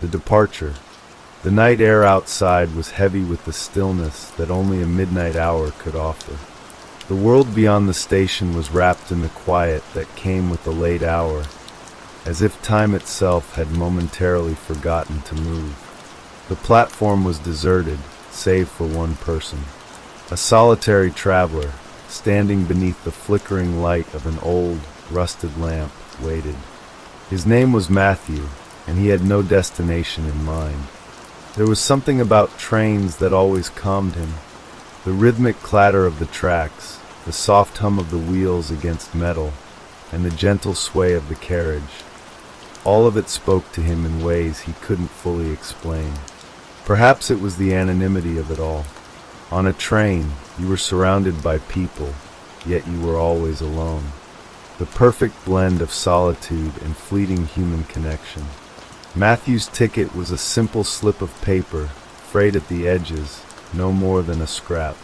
The departure. The night air outside was heavy with the stillness that only a midnight hour could offer. The world beyond the station was wrapped in the quiet that came with the late hour, as if time itself had momentarily forgotten to move. The platform was deserted, save for one person. A solitary traveler, standing beneath the flickering light of an old, rusted lamp, waited. His name was Matthew, and he had no destination in mind. There was something about trains that always calmed him. The rhythmic clatter of the tracks, the soft hum of the wheels against metal, and the gentle sway of the carriage. All of it spoke to him in ways he couldn't fully explain. Perhaps it was the anonymity of it all. On a train, you were surrounded by people, yet you were always alone. The perfect blend of solitude and fleeting human connection. Matthew's ticket was a simple slip of paper, frayed at the edges, no more than a scrap.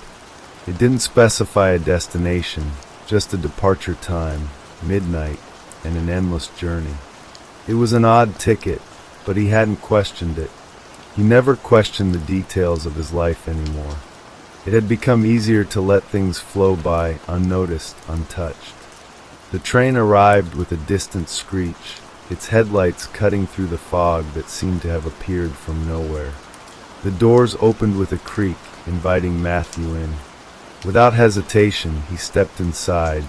It didn't specify a destination, just a departure time, midnight, and an endless journey. It was an odd ticket, but he hadn't questioned it. He never questioned the details of his life anymore. It had become easier to let things flow by, unnoticed, untouched. The train arrived with a distant screech, its headlights cutting through the fog that seemed to have appeared from nowhere. The doors opened with a creak, inviting Matthew in. Without hesitation, he stepped inside,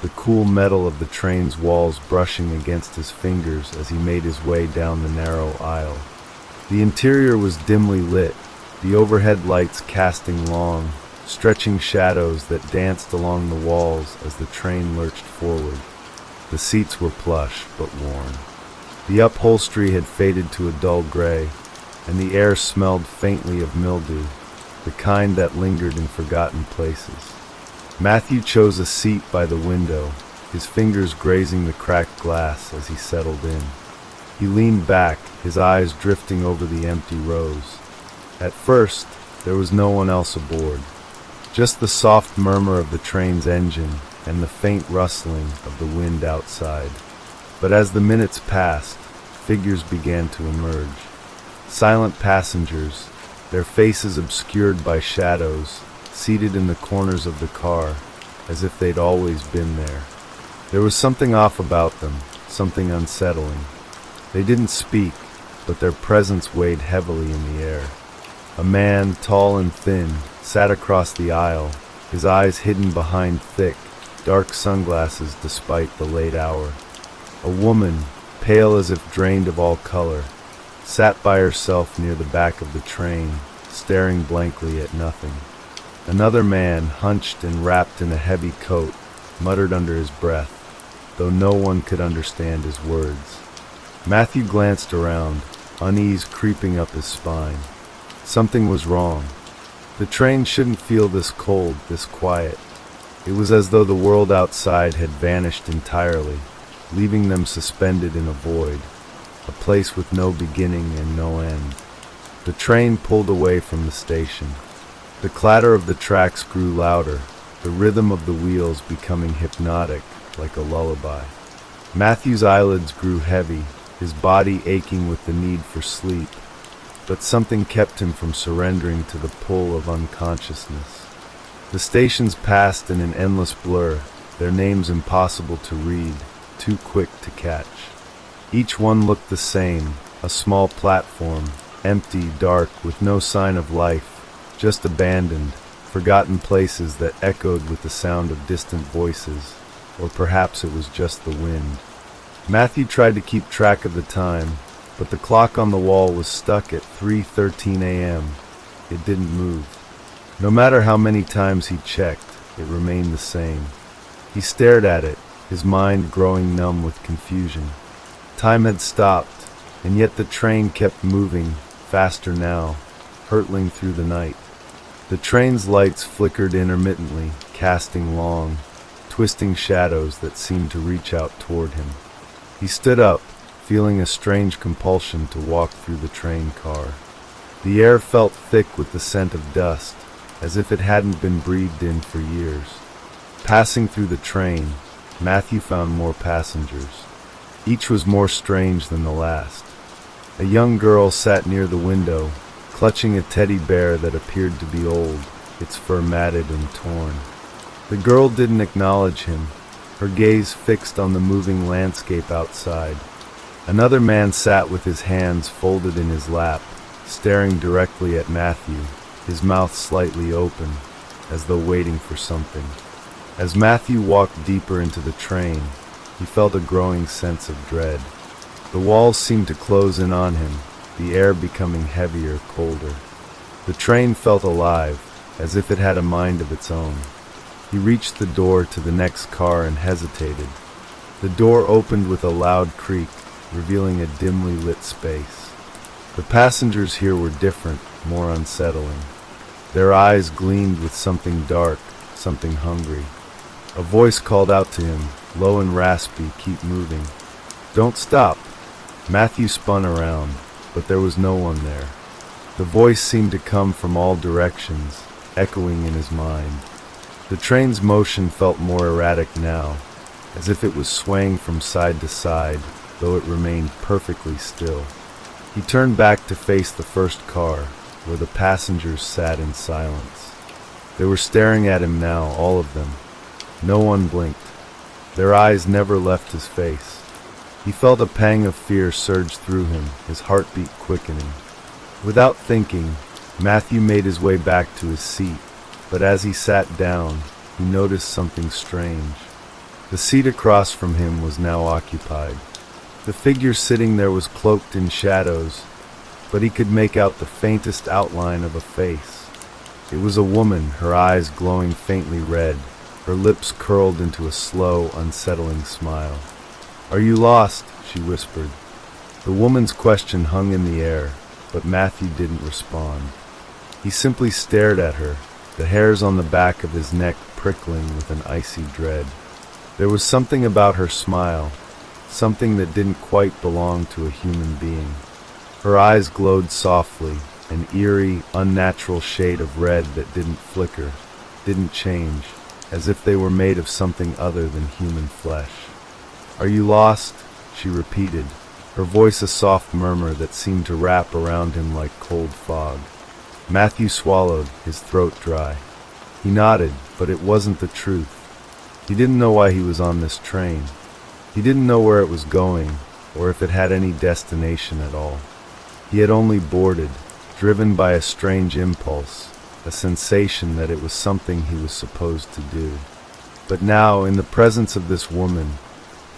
the cool metal of the train's walls brushing against his fingers as he made his way down the narrow aisle. The interior was dimly lit, the overhead lights casting long, stretching shadows that danced along the walls as the train lurched forward. The seats were plush, but worn. The upholstery had faded to a dull gray, and the air smelled faintly of mildew, the kind that lingered in forgotten places. Matthew chose a seat by the window, his fingers grazing the cracked glass as he settled in. He leaned back, his eyes drifting over the empty rows. At first, there was no one else aboard, just the soft murmur of the train's engine and the faint rustling of the wind outside. But as the minutes passed, figures began to emerge. Silent passengers, their faces obscured by shadows, seated in the corners of the car, as if they'd always been there. There was something off about them, something unsettling. They didn't speak, but their presence weighed heavily in the air. A man, tall and thin, sat across the aisle, his eyes hidden behind thick, dark sunglasses despite the late hour. A woman, pale as if drained of all color, sat by herself near the back of the train, staring blankly at nothing. Another man, hunched and wrapped in a heavy coat, muttered under his breath, though no one could understand his words. Matthew glanced around, unease creeping up his spine. Something was wrong. The train shouldn't feel this cold, this quiet. It was as though the world outside had vanished entirely, leaving them suspended in a void, a place with no beginning and no end. The train pulled away from the station. The clatter of the tracks grew louder, the rhythm of the wheels becoming hypnotic, like a lullaby. Matthew's eyelids grew heavy, his body aching with the need for sleep, but something kept him from surrendering to the pull of unconsciousness. The stations passed in an endless blur, their names impossible to read, too quick to catch. Each one looked the same, a small platform, empty, dark, with no sign of life, just abandoned, forgotten places that echoed with the sound of distant voices, or perhaps it was just the wind. Matthew tried to keep track of the time, but the clock on the wall was stuck at 3:13 a.m. It didn't move. No matter how many times he checked, it remained the same. He stared at it, his mind growing numb with confusion. Time had stopped, and yet the train kept moving, faster now, hurtling through the night. The train's lights flickered intermittently, casting long, twisting shadows that seemed to reach out toward him. He stood up, feeling a strange compulsion to walk through the train car. The air felt thick with the scent of dust, as if it hadn't been breathed in for years. Passing through the train, Matthew found more passengers. Each was more strange than the last. A young girl sat near the window, clutching a teddy bear that appeared to be old, its fur matted and torn. The girl didn't acknowledge him, her gaze fixed on the moving landscape outside. Another man sat with his hands folded in his lap, staring directly at Matthew, his mouth slightly open, as though waiting for something. As Matthew walked deeper into the train, he felt a growing sense of dread. The walls seemed to close in on him, the air becoming heavier, colder. The train felt alive, as if it had a mind of its own. He reached the door to the next car and hesitated. The door opened with a loud creak, revealing a dimly lit space. The passengers here were different, more unsettling. Their eyes gleamed with something dark, something hungry. A voice called out to him, low and raspy, "Keep moving." "Don't stop." Matthew spun around, but there was no one there. The voice seemed to come from all directions, echoing in his mind. The train's motion felt more erratic now, as if it was swaying from side to side, though it remained perfectly still. He turned back to face the first car, where the passengers sat in silence. They were staring at him now, all of them. No one blinked. Their eyes never left his face. He felt a pang of fear surge through him, his heartbeat quickening. Without thinking, Matthew made his way back to his seat, but as he sat down, he noticed something strange. The seat across from him was now occupied. The figure sitting there was cloaked in shadows, but he could make out the faintest outline of a face. It was a woman, her eyes glowing faintly red, her lips curled into a slow, unsettling smile. "Are you lost?" she whispered. The woman's question hung in the air, but Matthew didn't respond. He simply stared at her, the hairs on the back of his neck prickling with an icy dread. There was something about her smile, something that didn't quite belong to a human being. Her eyes glowed softly, an eerie, unnatural shade of red that didn't flicker, didn't change, as if they were made of something other than human flesh. "Are you lost?" she repeated, her voice a soft murmur that seemed to wrap around him like cold fog. Matthew swallowed, his throat dry. He nodded, but it wasn't the truth. He didn't know why he was on this train. He didn't know where it was going, or if it had any destination at all. He had only boarded, driven by a strange impulse, a sensation that it was something he was supposed to do. But now, in the presence of this woman,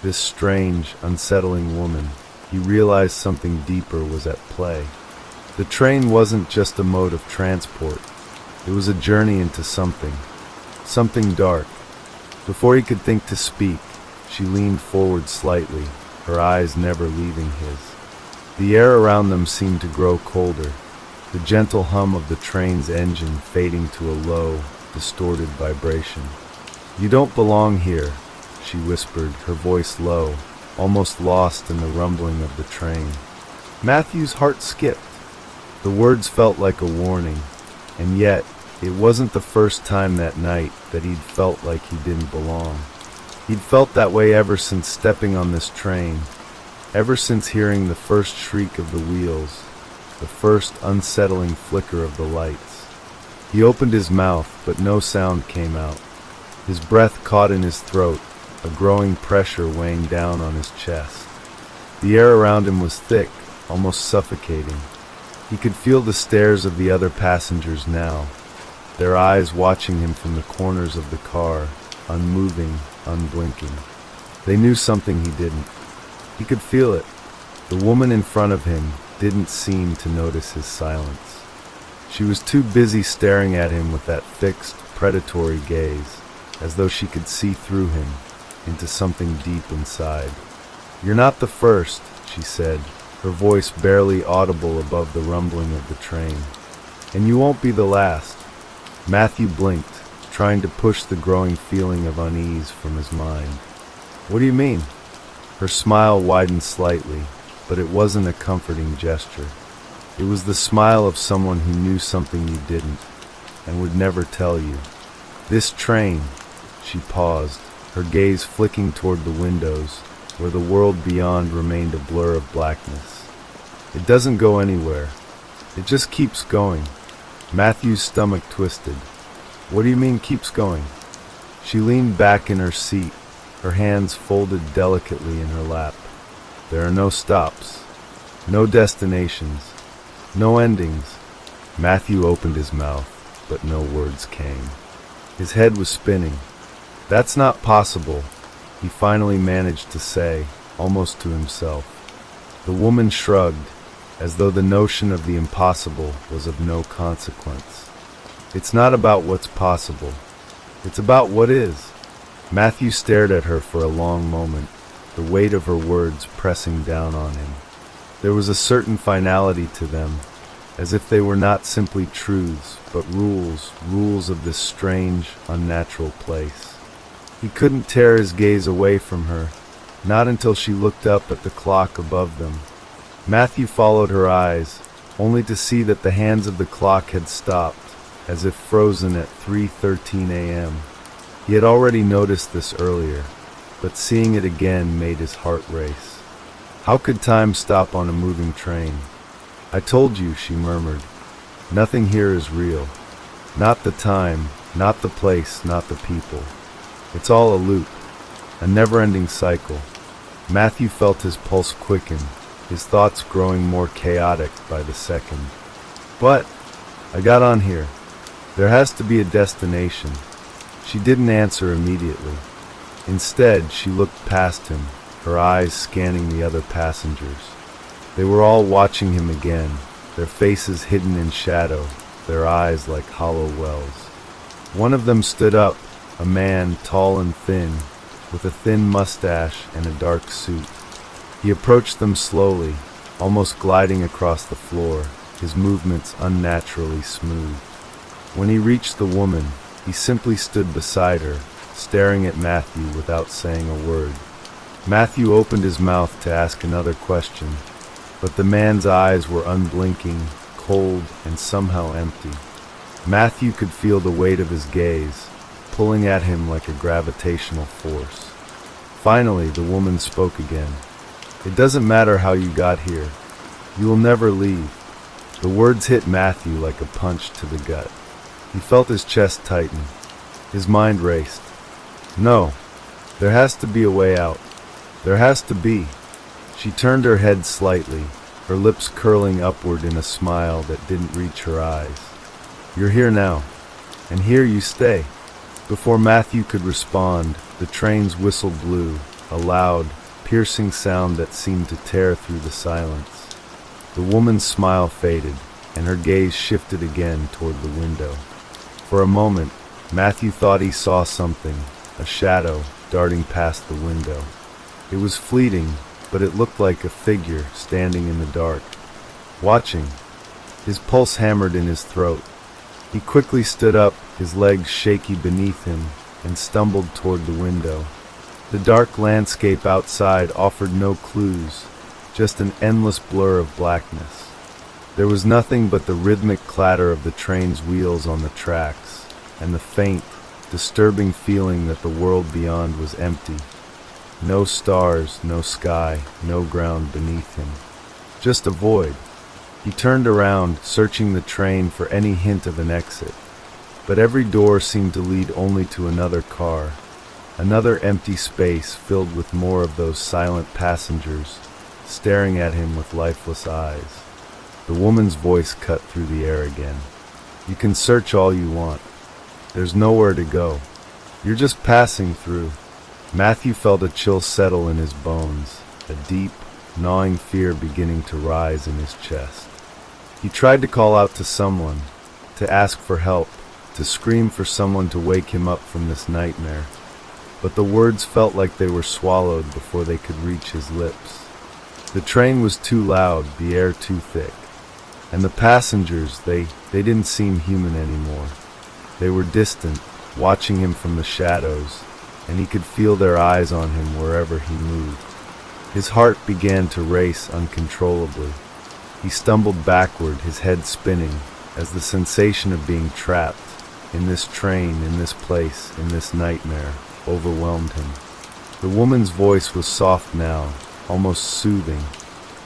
this strange, unsettling woman, he realized something deeper was at play. The train wasn't just a mode of transport. It was a journey into something dark. Before he could think to speak, she leaned forward slightly, her eyes never leaving his. The air around them seemed to grow colder, the gentle hum of the train's engine fading to a low, distorted vibration. "You don't belong here," she whispered, her voice low, almost lost in the rumbling of the train. Matthew's heart skipped. The words felt like a warning, and yet it wasn't the first time that night that he'd felt like he didn't belong. He'd felt that way ever since stepping on this train, ever since hearing the first shriek of the wheels, the first unsettling flicker of the lights. He opened his mouth, but no sound came out. His breath caught in his throat, a growing pressure weighing down on his chest. The air around him was thick, almost suffocating. He could feel the stares of the other passengers now, their eyes watching him from the corners of the car, unmoving, unblinking. They knew something he didn't. He could feel it. The woman in front of him didn't seem to notice his silence. She was too busy staring at him with that fixed, predatory gaze, as though she could see through him, into something deep inside. "You're not the first," she said, her voice barely audible above the rumbling of the train. "And you won't be the last." Matthew blinked, trying to push the growing feeling of unease from his mind. "What do you mean?" Her smile widened slightly, but it wasn't a comforting gesture. It was the smile of someone who knew something you didn't, and would never tell you. "This train," she paused, her gaze flicking toward the windows, where the world beyond remained a blur of blackness. It doesn't go anywhere. It just keeps going. Matthew's stomach twisted. What do you mean keeps going? She leaned back in her seat, her hands folded delicately in her lap. There are no stops, no destinations, no endings. Matthew opened his mouth, but no words came. His head was spinning. That's not possible, he finally managed to say, almost to himself. The woman shrugged, as though the notion of the impossible was of no consequence. It's not about what's possible. It's about what is. Matthew stared at her for a long moment, the weight of her words pressing down on him. There was a certain finality to them, as if they were not simply truths, but rules of this strange, unnatural place. He couldn't tear his gaze away from her, not until she looked up at the clock above them. Matthew followed her eyes, only to see that the hands of the clock had stopped, as if frozen at 3:13 a.m. He had already noticed this earlier, but seeing it again made his heart race. How could time stop on a moving train? I told you, she murmured. Nothing here is real. Not the time, not the place, not the people. It's all a loop, a never-ending cycle. Matthew felt his pulse quicken, his thoughts growing more chaotic by the second. But I got on here. There has to be a destination. She didn't answer immediately. Instead, she looked past him, her eyes scanning the other passengers. They were all watching him again, their faces hidden in shadow, their eyes like hollow wells. One of them stood up, a man tall and thin, with a thin mustache and a dark suit. He approached them slowly, almost gliding across the floor, his movements unnaturally smooth. When he reached the woman, he simply stood beside her, staring at Matthew without saying a word. Matthew opened his mouth to ask another question, but the man's eyes were unblinking, cold, and somehow empty. Matthew could feel the weight of his gaze, pulling at him like a gravitational force. Finally, the woman spoke again. It doesn't matter how you got here. You will never leave. The words hit Matthew like a punch to the gut. He felt his chest tighten. His mind raced. No, there has to be a way out. There has to be. She turned her head slightly, her lips curling upward in a smile that didn't reach her eyes. You're here now, and here you stay. Before Matthew could respond, the train's whistle blew, a loud, piercing sound that seemed to tear through the silence. The woman's smile faded, and her gaze shifted again toward the window. For a moment, Matthew thought he saw something, a shadow, darting past the window. It was fleeting, but it looked like a figure standing in the dark, watching. His pulse hammered in his throat. He quickly stood up, his legs shaky beneath him, and stumbled toward the window. The dark landscape outside offered no clues, just an endless blur of blackness. There was nothing but the rhythmic clatter of the train's wheels on the tracks, and the faint, disturbing feeling that the world beyond was empty. No stars, no sky, no ground beneath him. Just a void. He turned around, searching the train for any hint of an exit. But every door seemed to lead only to another car, another empty space filled with more of those silent passengers, staring at him with lifeless eyes. The woman's voice cut through the air again. You can search all you want. There's nowhere to go. You're just passing through. Matthew felt a chill settle in his bones, a deep, gnawing fear beginning to rise in his chest. He tried to call out to someone, to ask for help, to scream for someone to wake him up from this nightmare. But the words felt like they were swallowed before they could reach his lips. The train was too loud, the air too thick. And the passengers, they didn't seem human anymore. They were distant, watching him from the shadows, and he could feel their eyes on him wherever he moved. His heart began to race uncontrollably. He stumbled backward, his head spinning, as the sensation of being trapped, in this train, in this place, in this nightmare, overwhelmed him. The woman's voice was soft now, almost soothing.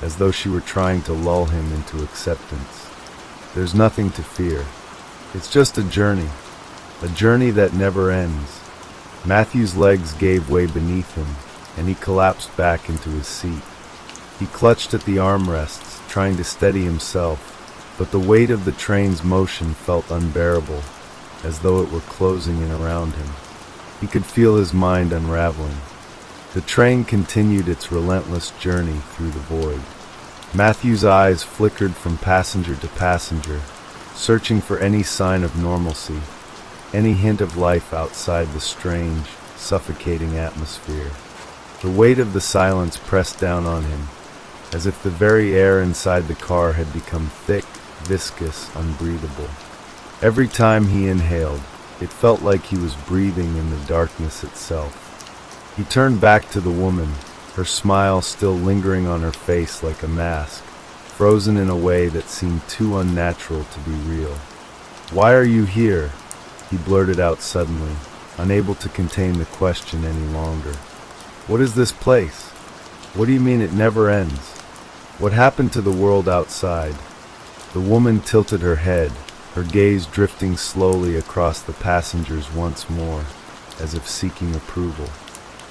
as though she were trying to lull him into acceptance. There's nothing to fear. It's just a journey that never ends. Matthew's legs gave way beneath him, and he collapsed back into his seat. He clutched at the armrests, trying to steady himself, but the weight of the train's motion felt unbearable, as though it were closing in around him. He could feel his mind unraveling. The train continued its relentless journey through the void. Matthew's eyes flickered from passenger to passenger, searching for any sign of normalcy, any hint of life outside the strange, suffocating atmosphere. The weight of the silence pressed down on him, as if the very air inside the car had become thick, viscous, unbreathable. Every time he inhaled, it felt like he was breathing in the darkness itself. He turned back to the woman, her smile still lingering on her face like a mask, frozen in a way that seemed too unnatural to be real. "Why are you here?" he blurted out suddenly, unable to contain the question any longer. "What is this place? What do you mean it never ends? What happened to the world outside?" The woman tilted her head, her gaze drifting slowly across the passengers once more, as if seeking approval.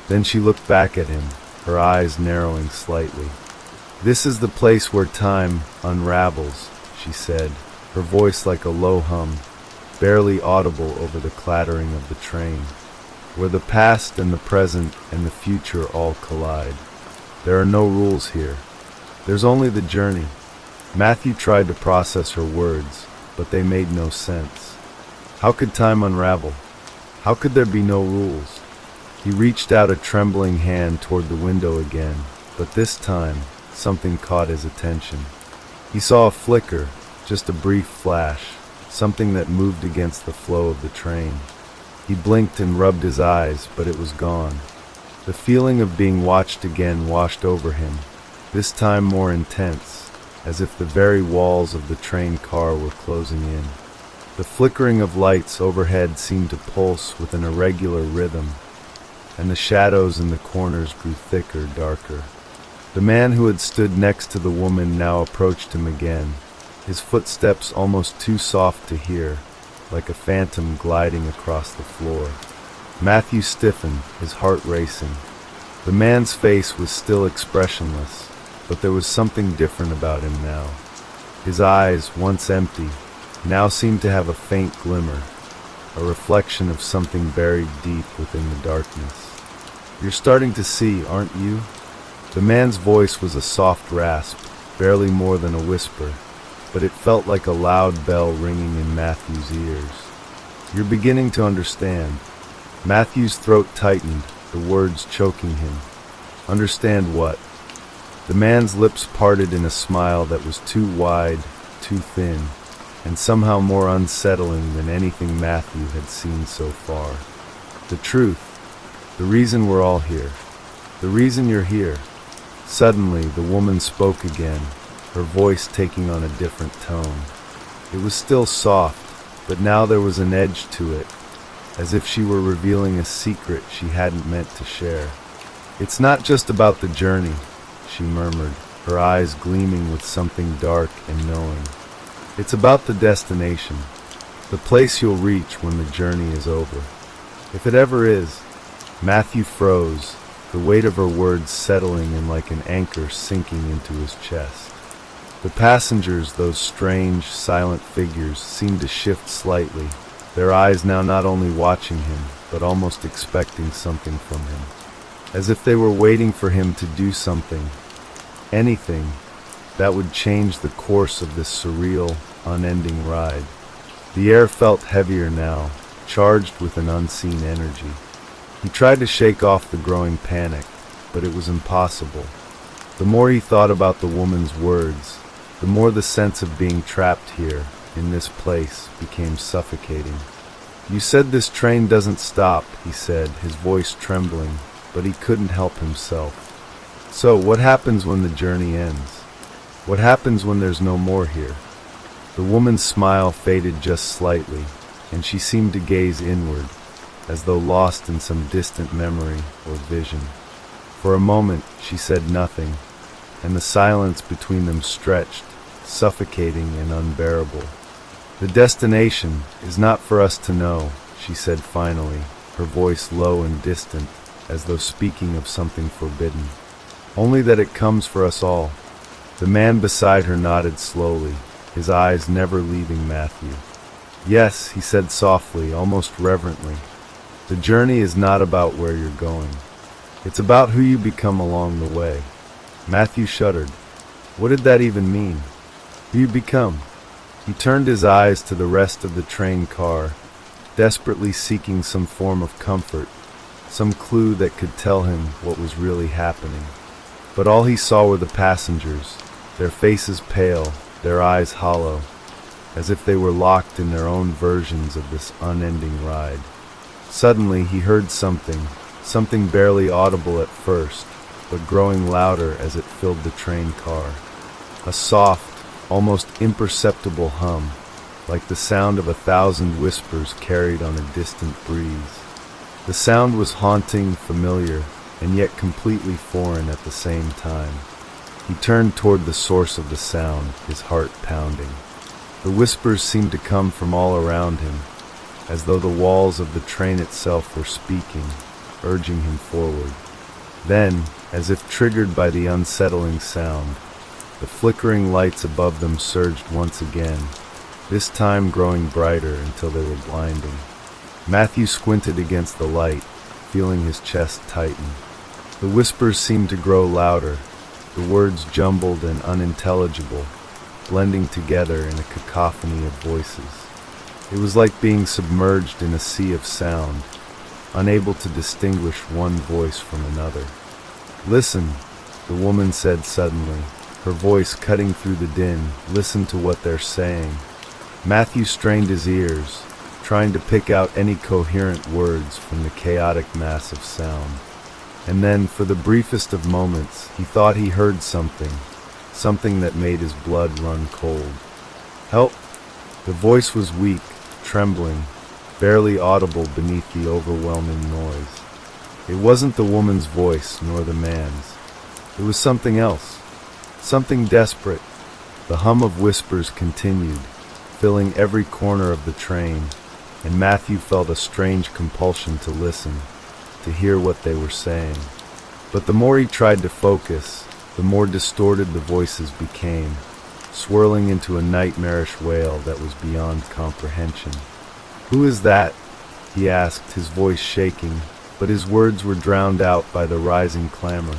Then she looked back at him, her eyes narrowing slightly. "This is the place where time unravels," she said, her voice like a low hum, barely audible over the clattering of the train. "Where the past and the present and the future all collide. There are no rules here. There's only the journey." Matthew tried to process her words, but they made no sense. How could time unravel? How could there be no rules? He reached out a trembling hand toward the window again, but this time, something caught his attention. He saw a flicker, just a brief flash, something that moved against the flow of the train. He blinked and rubbed his eyes, but it was gone. The feeling of being watched again washed over him, this time more intense, as if the very walls of the train car were closing in. The flickering of lights overhead seemed to pulse with an irregular rhythm, and the shadows in the corners grew thicker, darker. The man who had stood next to the woman now approached him again, his footsteps almost too soft to hear, like a phantom gliding across the floor. Matthew stiffened, his heart racing. The man's face was still expressionless, but there was something different about him now. His eyes, once empty, now seemed to have a faint glimmer, a reflection of something buried deep within the darkness. "You're starting to see, aren't you?" The man's voice was a soft rasp, barely more than a whisper, but it felt like a loud bell ringing in Matthew's ears. "You're beginning to understand." Matthew's throat tightened, the words choking him. "Understand what?" The man's lips parted in a smile that was too wide, too thin, and somehow more unsettling than anything Matthew had seen so far. "The truth. The reason we're all here. The reason you're here." Suddenly, the woman spoke again, her voice taking on a different tone. It was still soft, but now there was an edge to it, as if she were revealing a secret she hadn't meant to share. "It's not just about the journey," she murmured, her eyes gleaming with something dark and knowing. "It's about the destination, the place you'll reach when the journey is over. If it ever is." Matthew froze, the weight of her words settling in like an anchor sinking into his chest. The passengers, those strange, silent figures, seemed to shift slightly, their eyes now not only watching him, but almost expecting something from him, as if they were waiting for him to do something, anything, that would change the course of this surreal, unending ride. The air felt heavier now, charged with an unseen energy. He tried to shake off the growing panic, but it was impossible. The more he thought about the woman's words, the more the sense of being trapped here, in this place, became suffocating. "You said this train doesn't stop," he said, his voice trembling, but he couldn't help himself. "So, what happens when the journey ends? What happens when there's no more here?" The woman's smile faded just slightly, and she seemed to gaze inward, as though lost in some distant memory or vision. For a moment, she said nothing, and the silence between them stretched, suffocating and unbearable. "The destination is not for us to know," she said finally, her voice low and distant, as though speaking of something forbidden. "Only that it comes for us all." The man beside her nodded slowly, his eyes never leaving Matthew. "Yes," he said softly, almost reverently. "The journey is not about where you're going. It's about who you become along the way." Matthew shuddered. What did that even mean? Who you become? He turned his eyes to the rest of the train car, desperately seeking some form of comfort, some clue that could tell him what was really happening. But all he saw were the passengers, their faces pale, their eyes hollow, as if they were locked in their own versions of this unending ride. Suddenly he heard something barely audible at first, but growing louder as it filled the train car. A soft, almost imperceptible hum, like the sound of 1,000 whispers carried on a distant breeze. The sound was haunting, familiar, and yet completely foreign at the same time. He turned toward the source of the sound, his heart pounding. The whispers seemed to come from all around him, as though the walls of the train itself were speaking, urging him forward. Then, as if triggered by the unsettling sound, the flickering lights above them surged once again, this time growing brighter until they were blinding. Matthew squinted against the light, feeling his chest tighten. The whispers seemed to grow louder, the words jumbled and unintelligible, blending together in a cacophony of voices. It was like being submerged in a sea of sound, unable to distinguish one voice from another. "Listen," the woman said suddenly, her voice cutting through the din. "Listen to what they're saying." Matthew strained his ears, trying to pick out any coherent words from the chaotic mass of sound. And then, for the briefest of moments, he thought he heard something that made his blood run cold. "Help!" The voice was weak, trembling, barely audible beneath the overwhelming noise. It wasn't the woman's voice, nor the man's. It was something else, something desperate. The hum of whispers continued, filling every corner of the train, and Matthew felt a strange compulsion to listen, to hear what they were saying. But the more he tried to focus, the more distorted the voices became, swirling into a nightmarish wail that was beyond comprehension. "Who is that?" he asked, his voice shaking, but his words were drowned out by the rising clamor.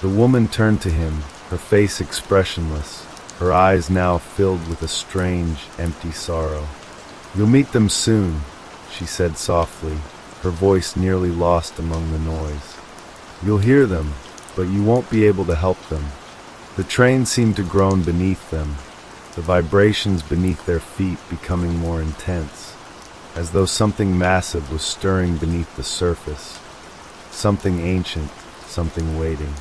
The woman turned to him, her face expressionless, her eyes now filled with a strange, empty sorrow. "You'll meet them soon," she said softly, her voice nearly lost among the noise. "You'll hear them, but you won't be able to help them." The train seemed to groan beneath them, the vibrations beneath their feet becoming more intense, as though something massive was stirring beneath the surface, something ancient, something waiting.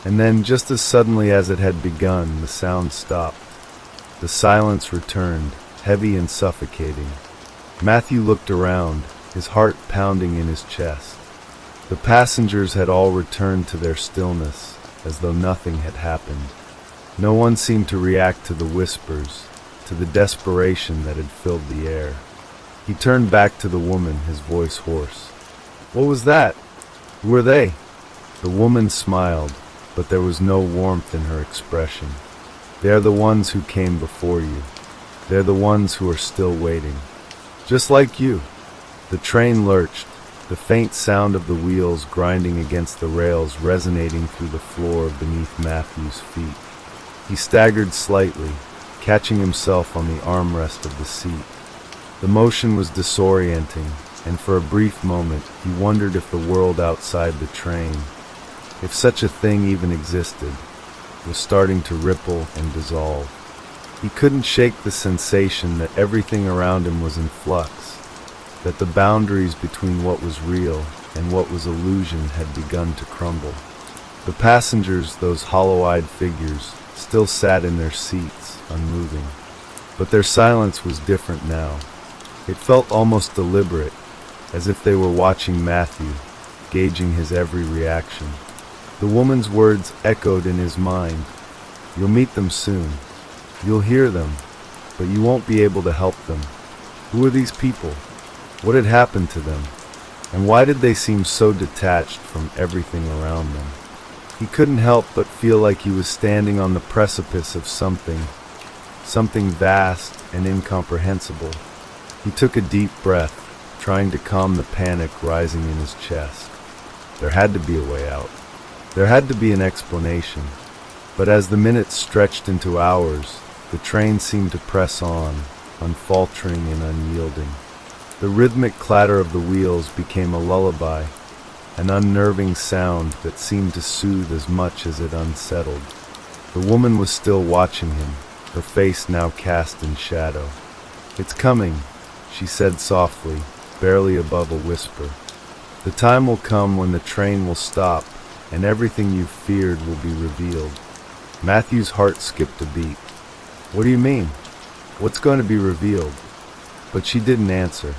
And then, just as suddenly as it had begun, the sound stopped. The silence returned, heavy and suffocating. Matthew looked around, his heart pounding in his chest. The passengers had all returned to their stillness, as though nothing had happened. No one seemed to react to the whispers, to the desperation that had filled the air. He turned back to the woman, his voice hoarse. "What was that? Who are they?" The woman smiled, but there was no warmth in her expression. "They're the ones who came before you. They're the ones who are still waiting. Just like you." The train lurched, the faint sound of the wheels grinding against the rails resonating through the floor beneath Matthew's feet. He staggered slightly, catching himself on the armrest of the seat. The motion was disorienting, and for a brief moment he wondered if the world outside the train, if such a thing even existed, was starting to ripple and dissolve. He couldn't shake the sensation that everything around him was in flux, that the boundaries between what was real and what was illusion had begun to crumble. The passengers, those hollow-eyed figures, still sat in their seats, unmoving. But their silence was different now. It felt almost deliberate, as if they were watching Matthew, gauging his every reaction. The woman's words echoed in his mind. You'll meet them soon. You'll hear them, but you won't be able to help them. Who are these people? What had happened to them? And why did they seem so detached from everything around them? He couldn't help but feel like he was standing on the precipice of something vast and incomprehensible. He took a deep breath, trying to calm the panic rising in his chest. There had to be a way out. There had to be an explanation. But as the minutes stretched into hours, the train seemed to press on, unfaltering and unyielding. The rhythmic clatter of the wheels became a lullaby, an unnerving sound that seemed to soothe as much as it unsettled. The woman was still watching him, her face now cast in shadow. "It's coming," she said softly, barely above a whisper. "The time will come when the train will stop, and everything you feared will be revealed." Matthew's heart skipped a beat. "What do you mean? What's going to be revealed?" But she didn't answer.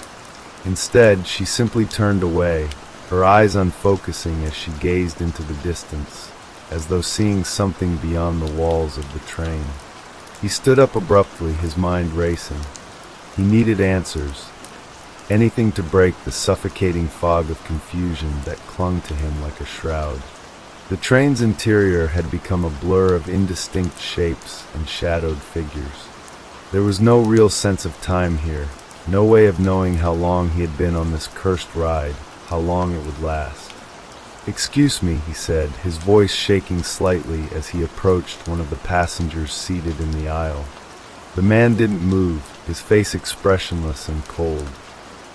Instead, she simply turned away, her eyes unfocusing as she gazed into the distance, as though seeing something beyond the walls of the train. He stood up abruptly, his mind racing. He needed answers. Anything to break the suffocating fog of confusion that clung to him like a shroud. The train's interior had become a blur of indistinct shapes and shadowed figures. There was no real sense of time here, no way of knowing how long he had been on this cursed ride, how long it would last. "Excuse me," he said, his voice shaking slightly as he approached one of the passengers seated in the aisle. The man didn't move, his face expressionless and cold.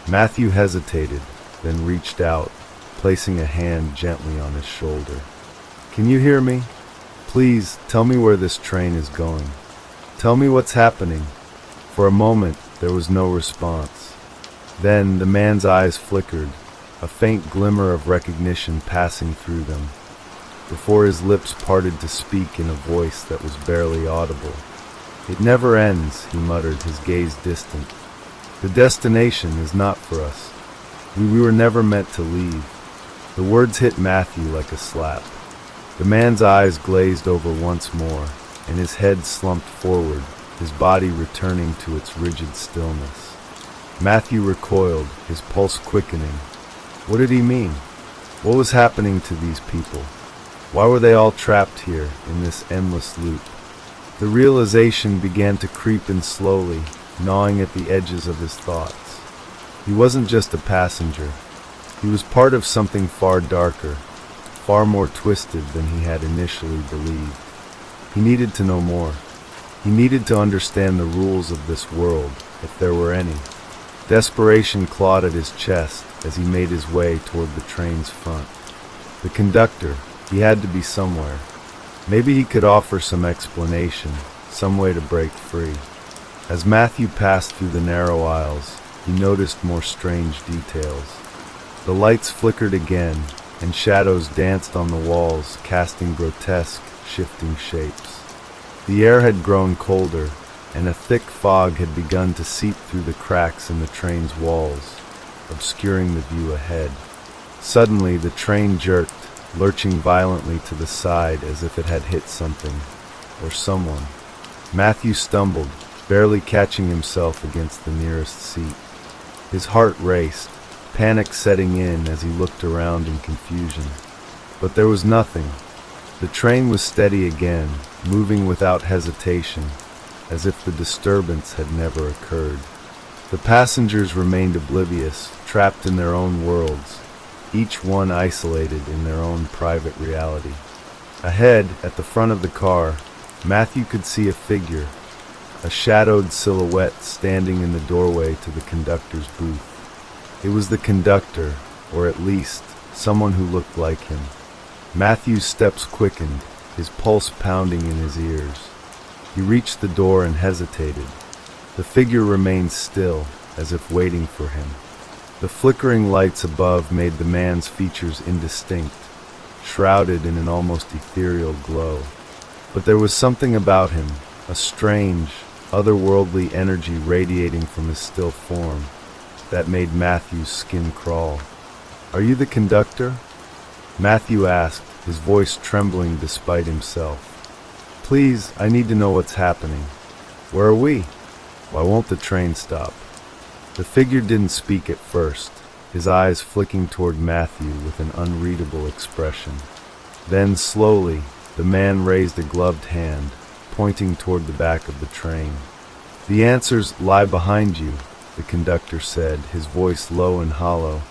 Matthew hesitated, then reached out, placing a hand gently on his shoulder. "Can you hear me? Please, tell me where this train is going. Tell me what's happening." For a moment, there was no response. Then the man's eyes flickered, a faint glimmer of recognition passing through them, before his lips parted to speak in a voice that was barely audible. "It never ends," he muttered, his gaze distant. "The destination is not for us. We were never meant to leave." The words hit Matthew like a slap. The man's eyes glazed over once more, and his head slumped forward, his body returning to its rigid stillness. Matthew recoiled, his pulse quickening. What did he mean? What was happening to these people? Why were they all trapped here in this endless loop? The realization began to creep in slowly, gnawing at the edges of his thoughts. He wasn't just a passenger. He was part of something far darker, far more twisted than he had initially believed. He needed to know more. He needed to understand the rules of this world, if there were any. Desperation clawed at his chest as he made his way toward the train's front. The conductor, he had to be somewhere. Maybe he could offer some explanation, some way to break free. As Matthew passed through the narrow aisles, he noticed more strange details. The lights flickered again, and shadows danced on the walls, casting grotesque, shifting shapes. The air had grown colder, and a thick fog had begun to seep through the cracks in the train's walls, obscuring the view ahead. Suddenly, the train jerked, lurching violently to the side as if it had hit something, or someone. Matthew stumbled, barely catching himself against the nearest seat. His heart raced, panic setting in as he looked around in confusion. But there was nothing. The train was steady again, moving without hesitation, as if the disturbance had never occurred. The passengers remained oblivious, trapped in their own worlds, each one isolated in their own private reality. Ahead, at the front of the car, Matthew could see a figure, a shadowed silhouette standing in the doorway to the conductor's booth. It was the conductor, or at least, someone who looked like him. Matthew's steps quickened, his pulse pounding in his ears. He reached the door and hesitated. The figure remained still, as if waiting for him. The flickering lights above made the man's features indistinct, shrouded in an almost ethereal glow. But there was something about him, a strange, otherworldly energy radiating from his still form, that made Matthew's skin crawl. "Are you the conductor?" Matthew asked, his voice trembling despite himself. "Please, I need to know what's happening. Where are we? Why won't the train stop?" The figure didn't speak at first, his eyes flicking toward Matthew with an unreadable expression. Then, slowly, the man raised a gloved hand, pointing toward the back of the train. "The answers lie behind you," the conductor said, his voice low and hollow,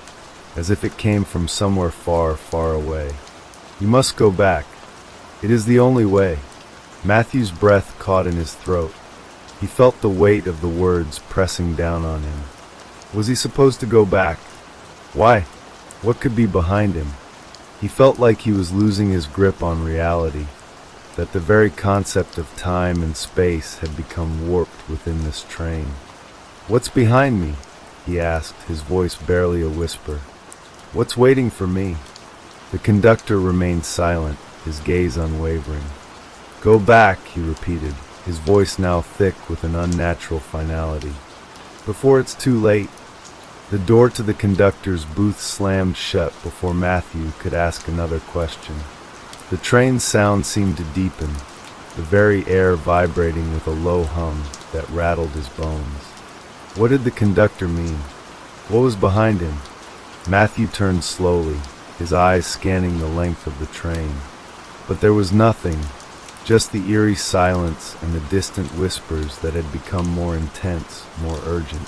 as if it came from somewhere far, far away. "You must go back. It is the only way." Matthew's breath caught in his throat. He felt the weight of the words pressing down on him. Was he supposed to go back? Why? What could be behind him? He felt like he was losing his grip on reality, that the very concept of time and space had become warped within this train. "What's behind me?" he asked, his voice barely a whisper. "What's waiting for me?" The conductor remained silent, his gaze unwavering. "Go back," he repeated, his voice now thick with an unnatural finality. "Before it's too late." The door to the conductor's booth slammed shut before Matthew could ask another question. The train's sound seemed to deepen, the very air vibrating with a low hum that rattled his bones. What did the conductor mean? What was behind him? Matthew turned slowly, his eyes scanning the length of the train. But there was nothing, just the eerie silence and the distant whispers that had become more intense, more urgent.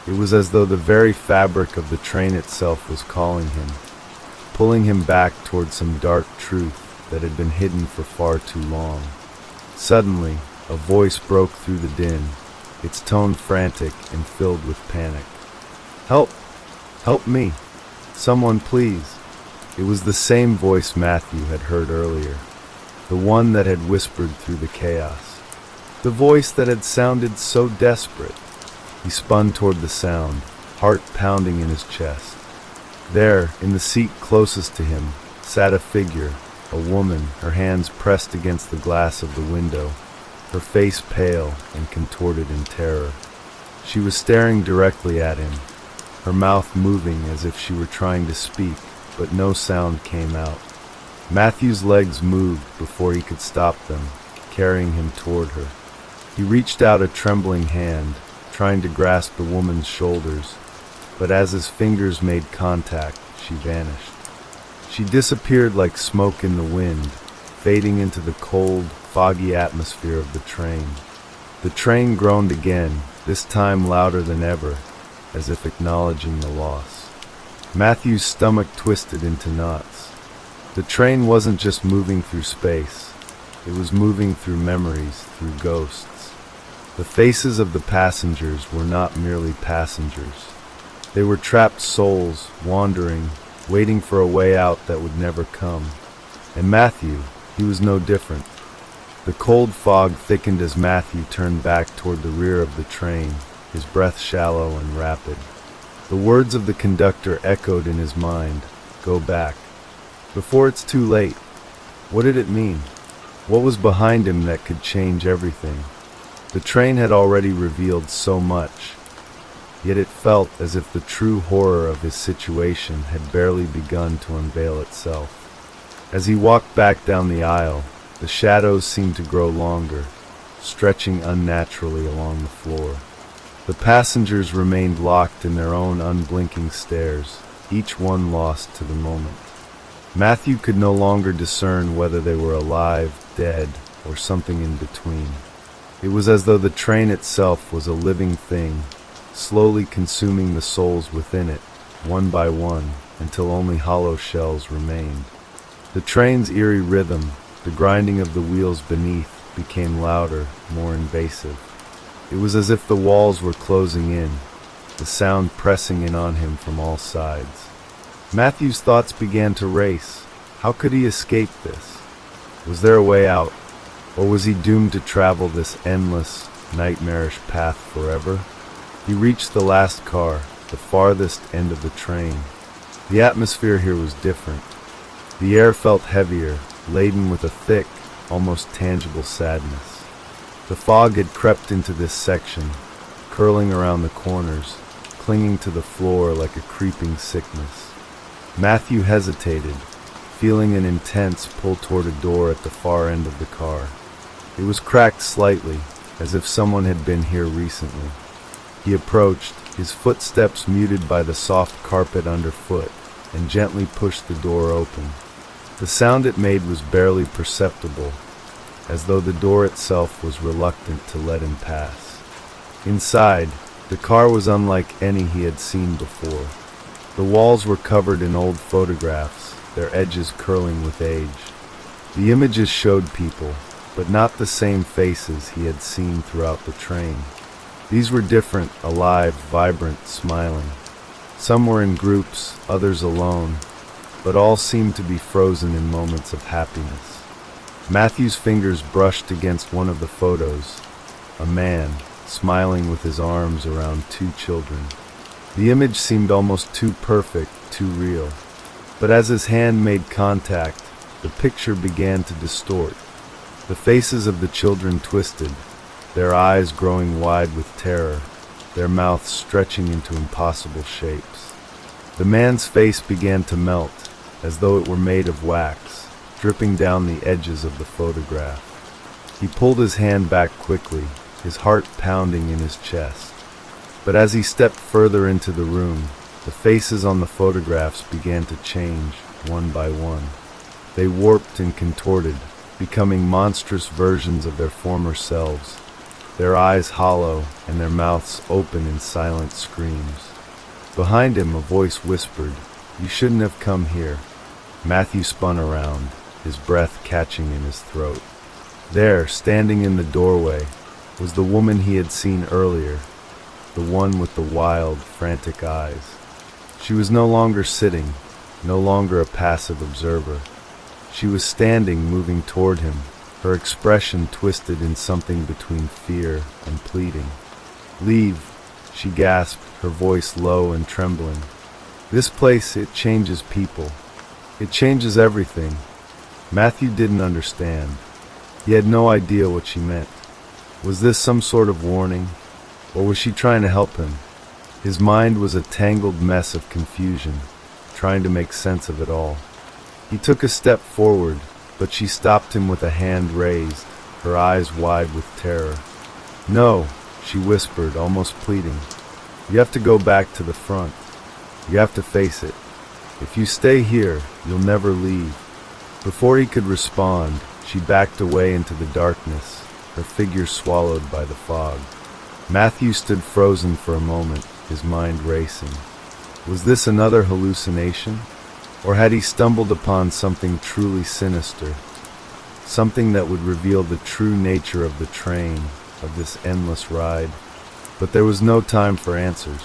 It was as though the very fabric of the train itself was calling him, pulling him back toward some dark truth that had been hidden for far too long. Suddenly, a voice broke through the din, its tone frantic and filled with panic. "Help! Help me! Someone, please!" It was the same voice Matthew had heard earlier, the one that had whispered through the chaos, the voice that had sounded so desperate. He spun toward the sound, heart pounding in his chest. There, in the seat closest to him, sat a figure, a woman, her hands pressed against the glass of the window, her face pale and contorted in terror. She was staring directly at him, her mouth moving as if she were trying to speak, but no sound came out. Matthew's legs moved before he could stop them, carrying him toward her. He reached out a trembling hand, trying to grasp the woman's shoulders, but as his fingers made contact, she vanished. She disappeared like smoke in the wind, fading into the cold, foggy atmosphere of the train. The train groaned again, this time louder than ever, as if acknowledging the loss. Matthew's stomach twisted into knots. The train wasn't just moving through space, it was moving through memories, through ghosts. The faces of the passengers were not merely passengers. They were trapped souls, wandering, waiting for a way out that would never come. And Matthew, he was no different. The cold fog thickened as Matthew turned back toward the rear of the train, his breath shallow and rapid. The words of the conductor echoed in his mind, "Go back. Before it's too late." What did it mean? What was behind him that could change everything? The train had already revealed so much, yet it felt as if the true horror of his situation had barely begun to unveil itself. As he walked back down the aisle, the shadows seemed to grow longer, stretching unnaturally along the floor. The passengers remained locked in their own unblinking stares, each one lost to the moment. Matthew could no longer discern whether they were alive, dead, or something in between. It was as though the train itself was a living thing, slowly consuming the souls within it, one by one, until only hollow shells remained. The train's eerie rhythm, the grinding of the wheels beneath, became louder, more invasive. It was as if the walls were closing in, the sound pressing in on him from all sides. Matthew's thoughts began to race. How could he escape this? Was there a way out? Or was he doomed to travel this endless, nightmarish path forever? He reached the last car, the farthest end of the train. The atmosphere here was different. The air felt heavier, laden with a thick, almost tangible sadness. The fog had crept into this section, curling around the corners, clinging to the floor like a creeping sickness. Matthew hesitated, feeling an intense pull toward a door at the far end of the car. It was cracked slightly, as if someone had been here recently. He approached, his footsteps muted by the soft carpet underfoot, and gently pushed the door open. The sound it made was barely perceptible, as though the door itself was reluctant to let him pass. Inside, the car was unlike any he had seen before. The walls were covered in old photographs, their edges curling with age. The images showed people, but not the same faces he had seen throughout the train. These were different, alive, vibrant, smiling. Some were in groups, others alone, but all seemed to be frozen in moments of happiness. Matthew's fingers brushed against one of the photos, a man, smiling with his arms around two children. The image seemed almost too perfect, too real. But as his hand made contact, the picture began to distort. The faces of the children twisted, their eyes growing wide with terror, their mouths stretching into impossible shapes. The man's face began to melt, as though it were made of wax, dripping down the edges of the photograph. He pulled his hand back quickly, his heart pounding in his chest. But as he stepped further into the room, the faces on the photographs began to change, one by one. They warped and contorted, becoming monstrous versions of their former selves, their eyes hollow and their mouths open in silent screams. Behind him, a voice whispered, "You shouldn't have come here." Matthew spun around, his breath catching in his throat. There, standing in the doorway, was the woman he had seen earlier, the one with the wild, frantic eyes. She was no longer sitting, no longer a passive observer. She was standing, moving toward him, her expression twisted in something between fear and pleading. "Leave," she gasped, her voice low and trembling. "This place, it changes people. It changes everything." Matthew didn't understand. He had no idea what she meant. Was this some sort of warning? Or was she trying to help him? His mind was a tangled mess of confusion, trying to make sense of it all. He took a step forward, but she stopped him with a hand raised, her eyes wide with terror. "No," she whispered, almost pleading. "You have to go back to the front. You have to face it. If you stay here, you'll never leave." Before he could respond, she backed away into the darkness, her figure swallowed by the fog. Matthew stood frozen for a moment, his mind racing. Was this another hallucination? Or had he stumbled upon something truly sinister? Something that would reveal the true nature of the train, of this endless ride? But there was no time for answers.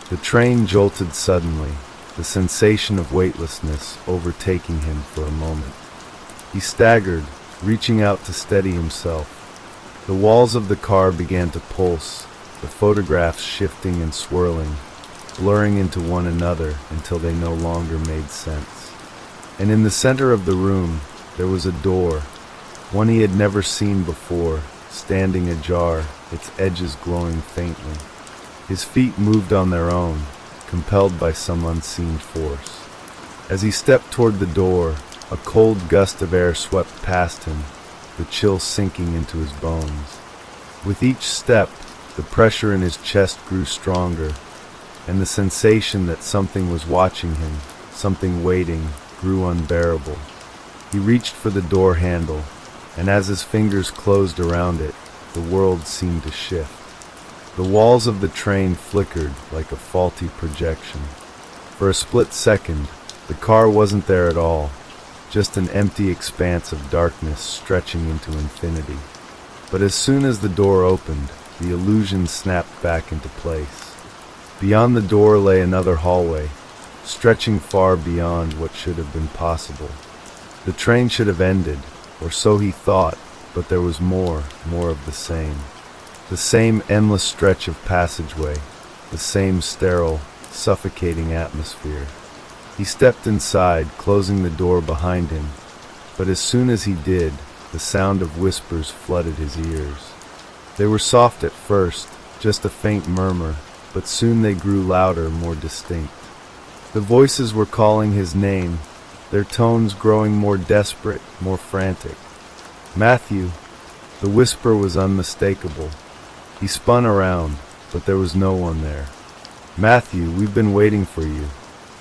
The train jolted suddenly, the sensation of weightlessness overtaking him for a moment. He staggered, reaching out to steady himself. The walls of the car began to pulse, the photographs shifting and swirling, blurring into one another until they no longer made sense. And in the center of the room, there was a door, one he had never seen before, standing ajar, its edges glowing faintly. His feet moved on their own, compelled by some unseen force. As he stepped toward the door, a cold gust of air swept past him, the chill sinking into his bones. With each step, the pressure in his chest grew stronger, and the sensation that something was watching him, something waiting, grew unbearable. He reached for the door handle, and as his fingers closed around it, the world seemed to shift. The walls of the train flickered like a faulty projection. For a split second, the car wasn't there at all, just an empty expanse of darkness stretching into infinity. But as soon as the door opened, the illusion snapped back into place. Beyond the door lay another hallway, stretching far beyond what should have been possible. The train should have ended, or so he thought, but there was more of the same. The same endless stretch of passageway, the same sterile, suffocating atmosphere. He stepped inside, closing the door behind him, but as soon as he did, the sound of whispers flooded his ears. They were soft at first, just a faint murmur, but soon they grew louder, more distinct. The voices were calling his name, their tones growing more desperate, more frantic. "Matthew!" The whisper was unmistakable. He spun around, but there was no one there. "Matthew, we've been waiting for you."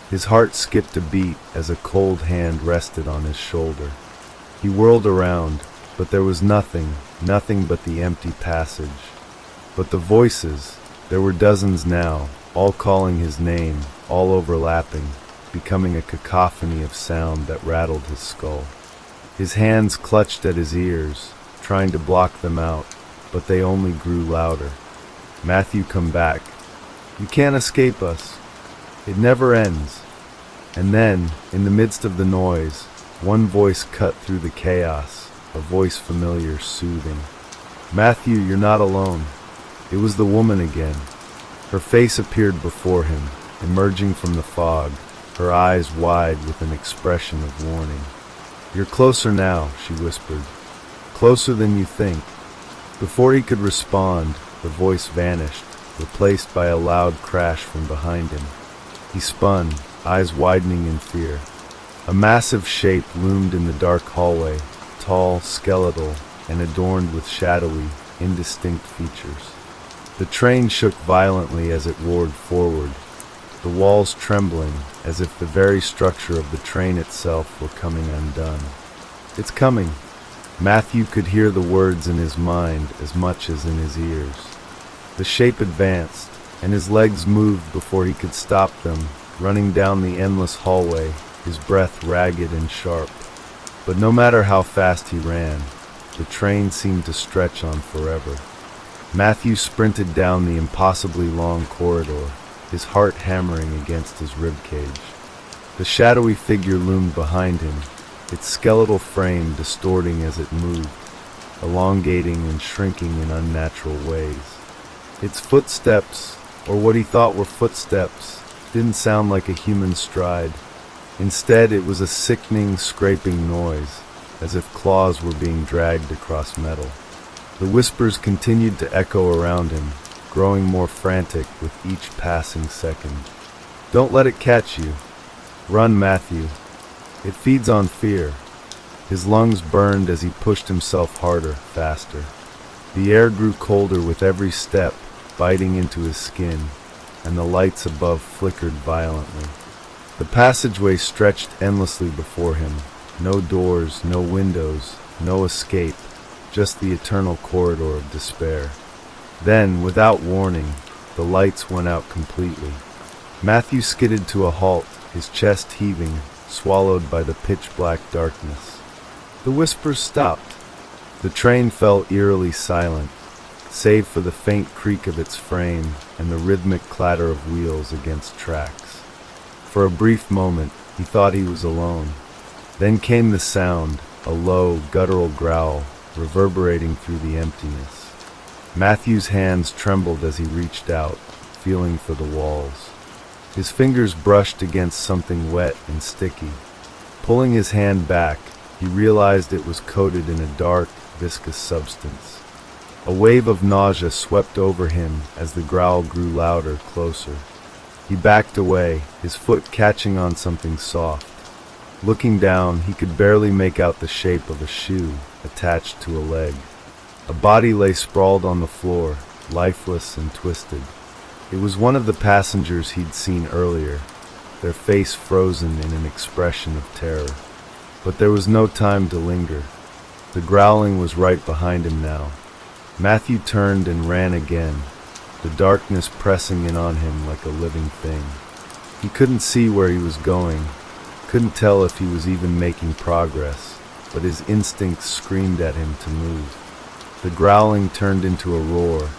His heart skipped a beat as a cold hand rested on his shoulder. He whirled around, but there was nothing but the empty passage. But the voices, there were dozens now, all calling his name, all overlapping, becoming a cacophony of sound that rattled his skull. His hands clutched at his ears, trying to block them out, but they only grew louder. "Matthew, come back. You can't escape us. It never ends." And then, in the midst of the noise, one voice cut through the chaos, a voice familiar, soothing. "Matthew, you're not alone." It was the woman again. Her face appeared before him, emerging from the fog, her eyes wide with an expression of warning. "You're closer now," she whispered. "Closer than you think." Before he could respond, the voice vanished, replaced by a loud crash from behind him. He spun, eyes widening in fear. A massive shape loomed in the dark hallway, tall, skeletal, and adorned with shadowy, indistinct features. The train shook violently as it roared forward, the walls trembling as if the very structure of the train itself were coming undone. "It's coming." Matthew could hear the words in his mind as much as in his ears. The shape advanced, and his legs moved before he could stop them, running down the endless hallway, his breath ragged and sharp. But no matter how fast he ran, the train seemed to stretch on forever. Matthew sprinted down the impossibly long corridor, his heart hammering against his ribcage. The shadowy figure loomed behind him, its skeletal frame distorting as it moved, elongating and shrinking in unnatural ways. Its footsteps, or what he thought were footsteps, didn't sound like a human stride. Instead, it was a sickening, scraping noise, as if claws were being dragged across metal. The whispers continued to echo around him, growing more frantic with each passing second. "Don't let it catch you. Run, Matthew. It feeds on fear." His lungs burned as he pushed himself harder, faster. The air grew colder with every step, biting into his skin, and the lights above flickered violently. The passageway stretched endlessly before him. No doors, no windows, no escape, just the eternal corridor of despair. Then, without warning, the lights went out completely. Matthew skidded to a halt, his chest heaving, swallowed by the pitch-black darkness. The whispers stopped. The train fell eerily silent, save for the faint creak of its frame and the rhythmic clatter of wheels against tracks. For a brief moment, he thought he was alone. Then came the sound, a low, guttural growl, reverberating through the emptiness. Matthew's hands trembled as he reached out, feeling for the walls. His fingers brushed against something wet and sticky. Pulling his hand back, he realized it was coated in a dark, viscous substance. A wave of nausea swept over him as the growl grew louder, closer. He backed away, his foot catching on something soft. Looking down, he could barely make out the shape of a shoe attached to a leg. A body lay sprawled on the floor, lifeless and twisted. It was one of the passengers he'd seen earlier, their face frozen in an expression of terror. But there was no time to linger. The growling was right behind him now. Matthew turned and ran again, the darkness pressing in on him like a living thing. He couldn't see where he was going, couldn't tell if he was even making progress, but his instincts screamed at him to move. The growling turned into a roar,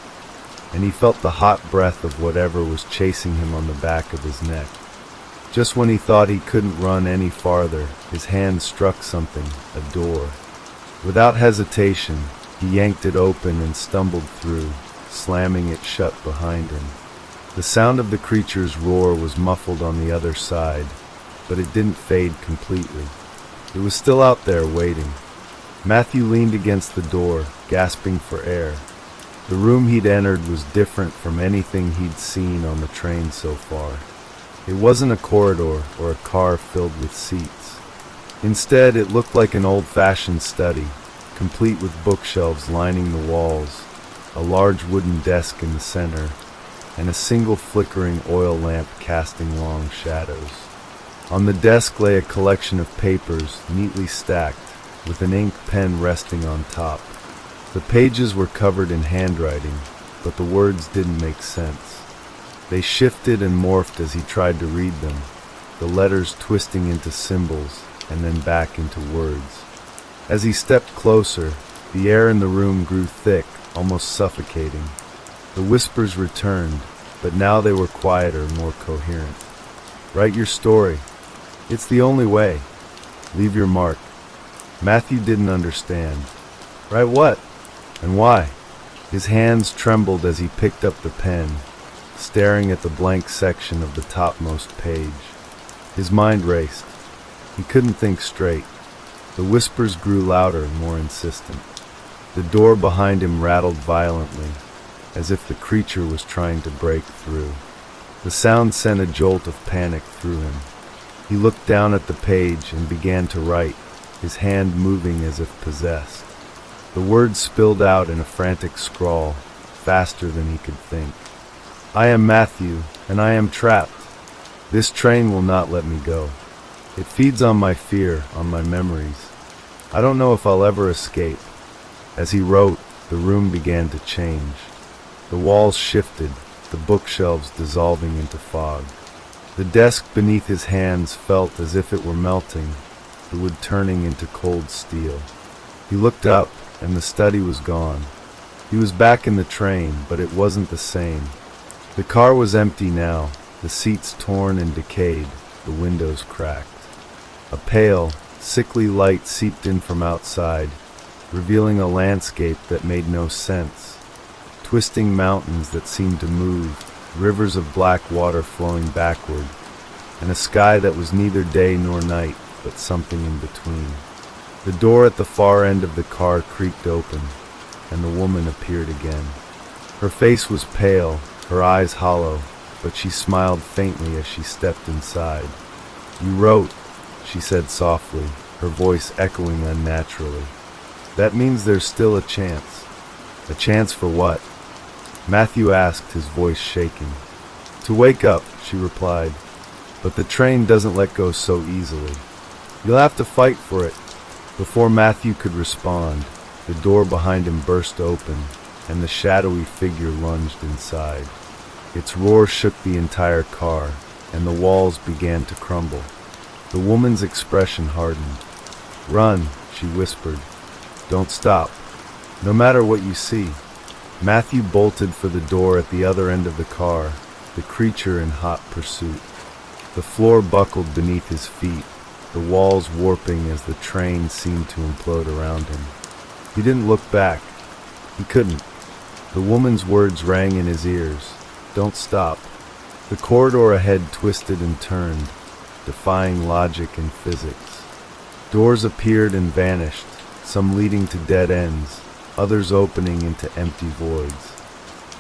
and he felt the hot breath of whatever was chasing him on the back of his neck. Just when he thought he couldn't run any farther, his hand struck something, a door. Without hesitation, he yanked it open and stumbled through, slamming it shut behind him. The sound of the creature's roar was muffled on the other side, but it didn't fade completely. It was still out there waiting. Matthew leaned against the door, gasping for air. The room he'd entered was different from anything he'd seen on the train so far. It wasn't a corridor or a car filled with seats. Instead, it looked like an old-fashioned study, complete with bookshelves lining the walls, a large wooden desk in the center, and a single flickering oil lamp casting long shadows. On the desk lay a collection of papers, neatly stacked, with an ink pen resting on top. The pages were covered in handwriting, but the words didn't make sense. They shifted and morphed as he tried to read them, the letters twisting into symbols and then back into words. As he stepped closer, the air in the room grew thick, almost suffocating. The whispers returned, but now they were quieter, more coherent. Write your story. It's the only way. Leave your mark. Matthew didn't understand. Write what? And why? His hands trembled as he picked up the pen, staring at the blank section of the topmost page. His mind raced. He couldn't think straight. The whispers grew louder and more insistent. The door behind him rattled violently, as if the creature was trying to break through. The sound sent a jolt of panic through him. He looked down at the page and began to write, his hand moving as if possessed. The words spilled out in a frantic scrawl, faster than he could think. I am Matthew, and I am trapped. This train will not let me go. It feeds on my fear, on my memories. I don't know if I'll ever escape. As he wrote, the room began to change. The walls shifted, the bookshelves dissolving into fog. The desk beneath his hands felt as if it were melting, the wood turning into cold steel. He looked up, and the study was gone. He was back in the train, but it wasn't the same. The car was empty now, the seats torn and decayed, the windows cracked. A pale, sickly light seeped in from outside, revealing a landscape that made no sense. Twisting mountains that seemed to move, rivers of black water flowing backward, and a sky that was neither day nor night, but something in between. The door at the far end of the car creaked open, and the woman appeared again. Her face was pale, her eyes hollow, but she smiled faintly as she stepped inside. You wrote, she said softly, her voice echoing unnaturally. That means there's still a chance. A chance for what? Matthew asked, his voice shaking. To wake up, she replied. But the train doesn't let go so easily. You'll have to fight for it. Before Matthew could respond, the door behind him burst open, and the shadowy figure lunged inside. Its roar shook the entire car, and the walls began to crumble. The woman's expression hardened. Run, she whispered. Don't stop. No matter what you see. Matthew bolted for the door at the other end of the car, the creature in hot pursuit. The floor buckled beneath his feet, the walls warping as the train seemed to implode around him. He didn't look back. He couldn't. The woman's words rang in his ears. Don't stop. The corridor ahead twisted and turned, defying logic and physics. Doors appeared and vanished, some leading to dead ends, others opening into empty voids.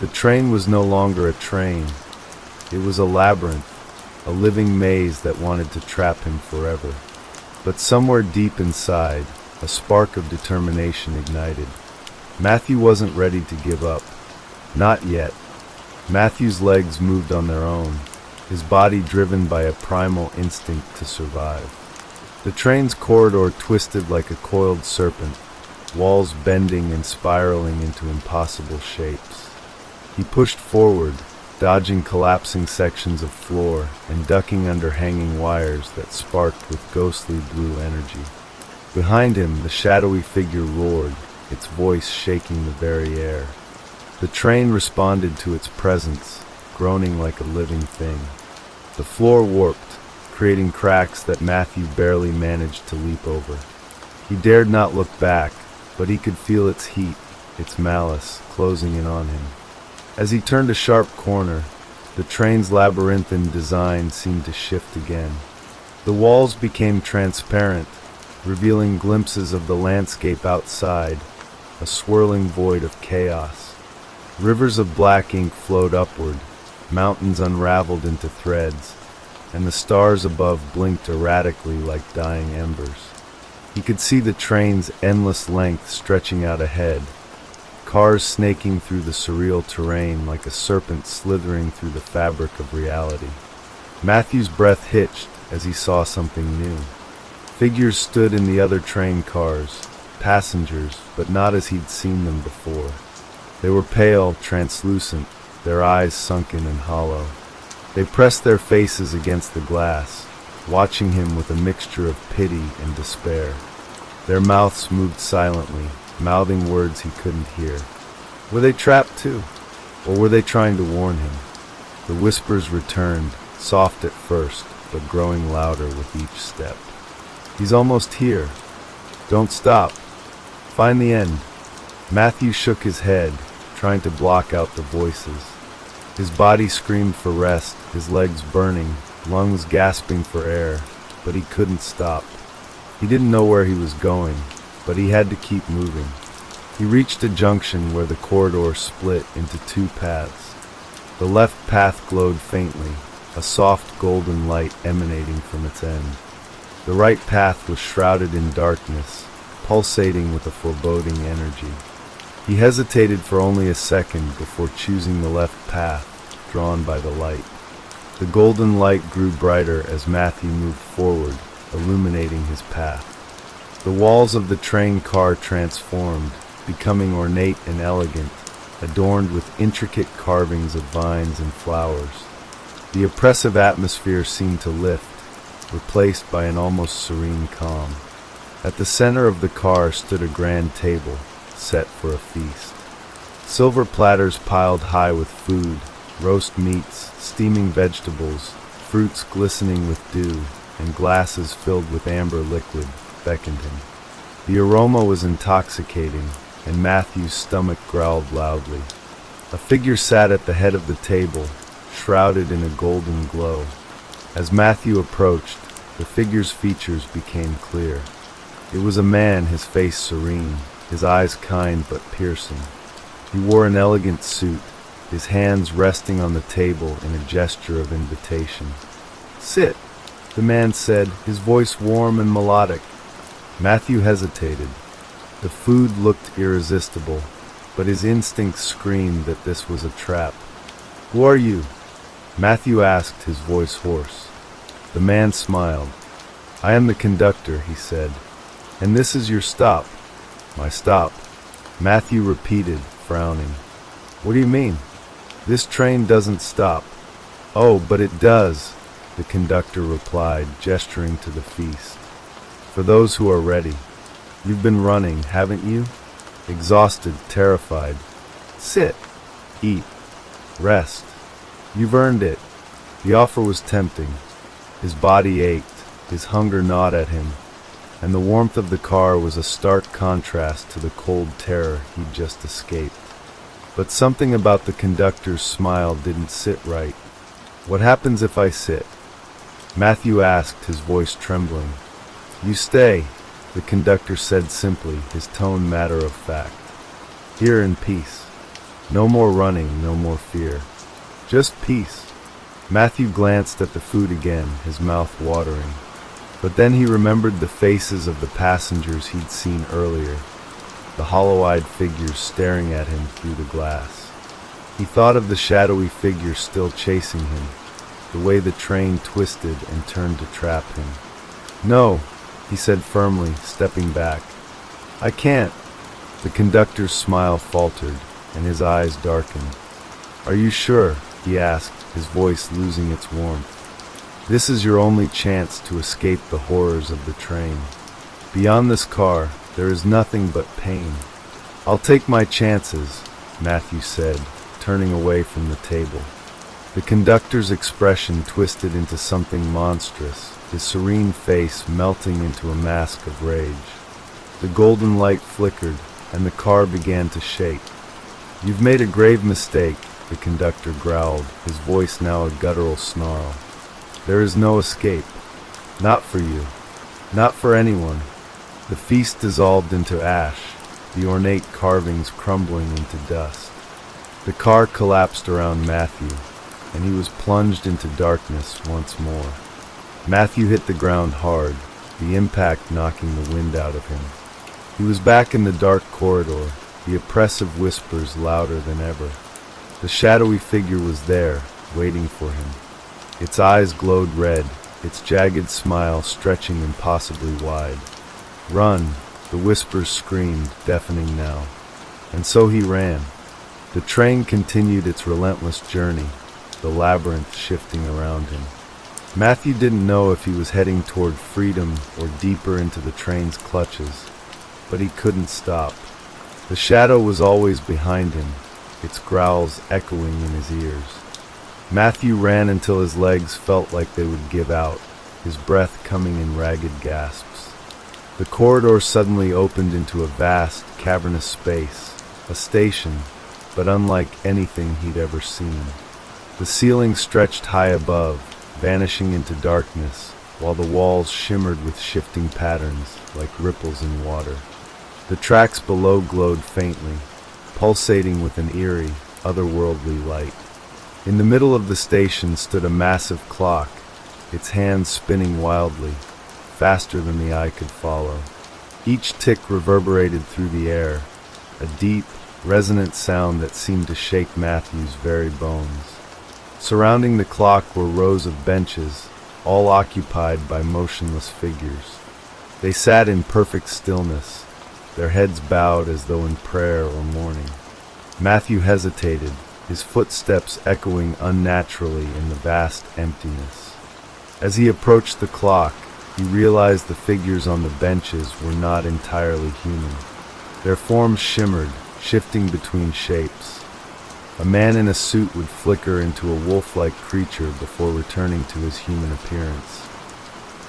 The train was no longer a train. It was a labyrinth, a living maze that wanted to trap him forever. But somewhere deep inside, a spark of determination ignited. Matthew wasn't ready to give up. Not yet. Matthew's legs moved on their own, his body driven by a primal instinct to survive. The train's corridor twisted like a coiled serpent, walls bending and spiraling into impossible shapes. He pushed forward, dodging collapsing sections of floor and ducking under hanging wires that sparked with ghostly blue energy. Behind him, the shadowy figure roared, its voice shaking the very air. The train responded to its presence, groaning like a living thing. The floor warped, creating cracks that Matthew barely managed to leap over. He dared not look back, but he could feel its heat, its malice, closing in on him. As he turned a sharp corner, the train's labyrinthine design seemed to shift again. The walls became transparent, revealing glimpses of the landscape outside, a swirling void of chaos. Rivers of black ink flowed upward, mountains unraveled into threads, and the stars above blinked erratically like dying embers. He could see the train's endless length stretching out ahead, cars snaking through the surreal terrain like a serpent slithering through the fabric of reality. Matthew's breath hitched as he saw something new. Figures stood in the other train cars, passengers, but not as he'd seen them before. They were pale, translucent, their eyes sunken and hollow. They pressed their faces against the glass, watching him with a mixture of pity and despair. Their mouths moved silently, mouthing words he couldn't hear. Were they trapped too? Or were they trying to warn him? The whispers returned, soft at first, but growing louder with each step. He's almost here. Don't stop. Find the end. Matthew shook his head, trying to block out the voices. His body screamed for rest, his legs burning, lungs gasping for air, but he couldn't stop. He didn't know where he was going, but he had to keep moving. He reached a junction where the corridor split into two paths. The left path glowed faintly, a soft golden light emanating from its end. The right path was shrouded in darkness, pulsating with a foreboding energy. He hesitated for only a second before choosing the left path, drawn by the light. The golden light grew brighter as Matthew moved forward, illuminating his path. The walls of the train car transformed, becoming ornate and elegant, adorned with intricate carvings of vines and flowers. The oppressive atmosphere seemed to lift, replaced by an almost serene calm. At the center of the car stood a grand table, set for a feast. Silver platters piled high with food, roast meats, steaming vegetables, fruits glistening with dew, and glasses filled with amber liquid beckoned him. The aroma was intoxicating, and Matthew's stomach growled loudly. A figure sat at the head of the table, shrouded in a golden glow. As Matthew approached, the figure's features became clear. It was a man, his face serene, his eyes kind but piercing. He wore an elegant suit, his hands resting on the table in a gesture of invitation. "Sit," the man said, his voice warm and melodic. Matthew hesitated. The food looked irresistible, but his instincts screamed that this was a trap. "Who are you?" Matthew asked, his voice hoarse. The man smiled. "I am the conductor," he said. "And this is your stop." "My stop," Matthew repeated, frowning. "What do you mean?" "This train doesn't stop." "Oh, but it does," the conductor replied, gesturing to the feast. "For those who are ready. You've been running, haven't you? Exhausted, terrified. Sit, eat, rest. You've earned it." The offer was tempting. His body ached, his hunger gnawed at him, and the warmth of the car was a stark contrast to the cold terror he'd just escaped. But something about the conductor's smile didn't sit right. "What happens if I sit?" Matthew asked, his voice trembling. "You stay," the conductor said simply, his tone matter of fact. "Here in peace. No more running, no more fear. Just peace." Matthew glanced at the food again, his mouth watering. But then he remembered the faces of the passengers he'd seen earlier, the hollow-eyed figures staring at him through the glass. He thought of the shadowy figure still chasing him, the way the train twisted and turned to trap him. "No," he said firmly, stepping back. "I can't." The conductor's smile faltered, and his eyes darkened. "Are you sure?" he asked, his voice losing its warmth. "This is your only chance to escape the horrors of the train. Beyond this car, there is nothing but pain." "I'll take my chances," Matthew said, turning away from the table. The conductor's expression twisted into something monstrous, his serene face melting into a mask of rage. The golden light flickered, and the car began to shake. "You've made a grave mistake," the conductor growled, his voice now a guttural snarl. "There is no escape. Not for you. Not for anyone." The feast dissolved into ash, the ornate carvings crumbling into dust. The car collapsed around Matthew, and he was plunged into darkness once more. Matthew hit the ground hard, the impact knocking the wind out of him. He was back in the dark corridor, the oppressive whispers louder than ever. The shadowy figure was there, waiting for him. Its eyes glowed red, its jagged smile stretching impossibly wide. "Run!" the whispers screamed, deafening now. And so he ran. The train continued its relentless journey, the labyrinth shifting around him. Matthew didn't know if he was heading toward freedom or deeper into the train's clutches, but he couldn't stop. The shadow was always behind him, its growls echoing in his ears. Matthew ran until his legs felt like they would give out, his breath coming in ragged gasps. The corridor suddenly opened into a vast, cavernous space, a station, but unlike anything he'd ever seen. The ceiling stretched high above, vanishing into darkness, while the walls shimmered with shifting patterns like ripples in water. The tracks below glowed faintly, pulsating with an eerie, otherworldly light. In the middle of the station stood a massive clock, its hands spinning wildly, faster than the eye could follow. Each tick reverberated through the air, a deep, resonant sound that seemed to shake Matthew's very bones. Surrounding the clock were rows of benches, all occupied by motionless figures. They sat in perfect stillness, their heads bowed as though in prayer or mourning. Matthew hesitated, his footsteps echoing unnaturally in the vast emptiness. As he approached the clock, he realized the figures on the benches were not entirely human. Their forms shimmered, shifting between shapes. A man in a suit would flicker into a wolf-like creature before returning to his human appearance.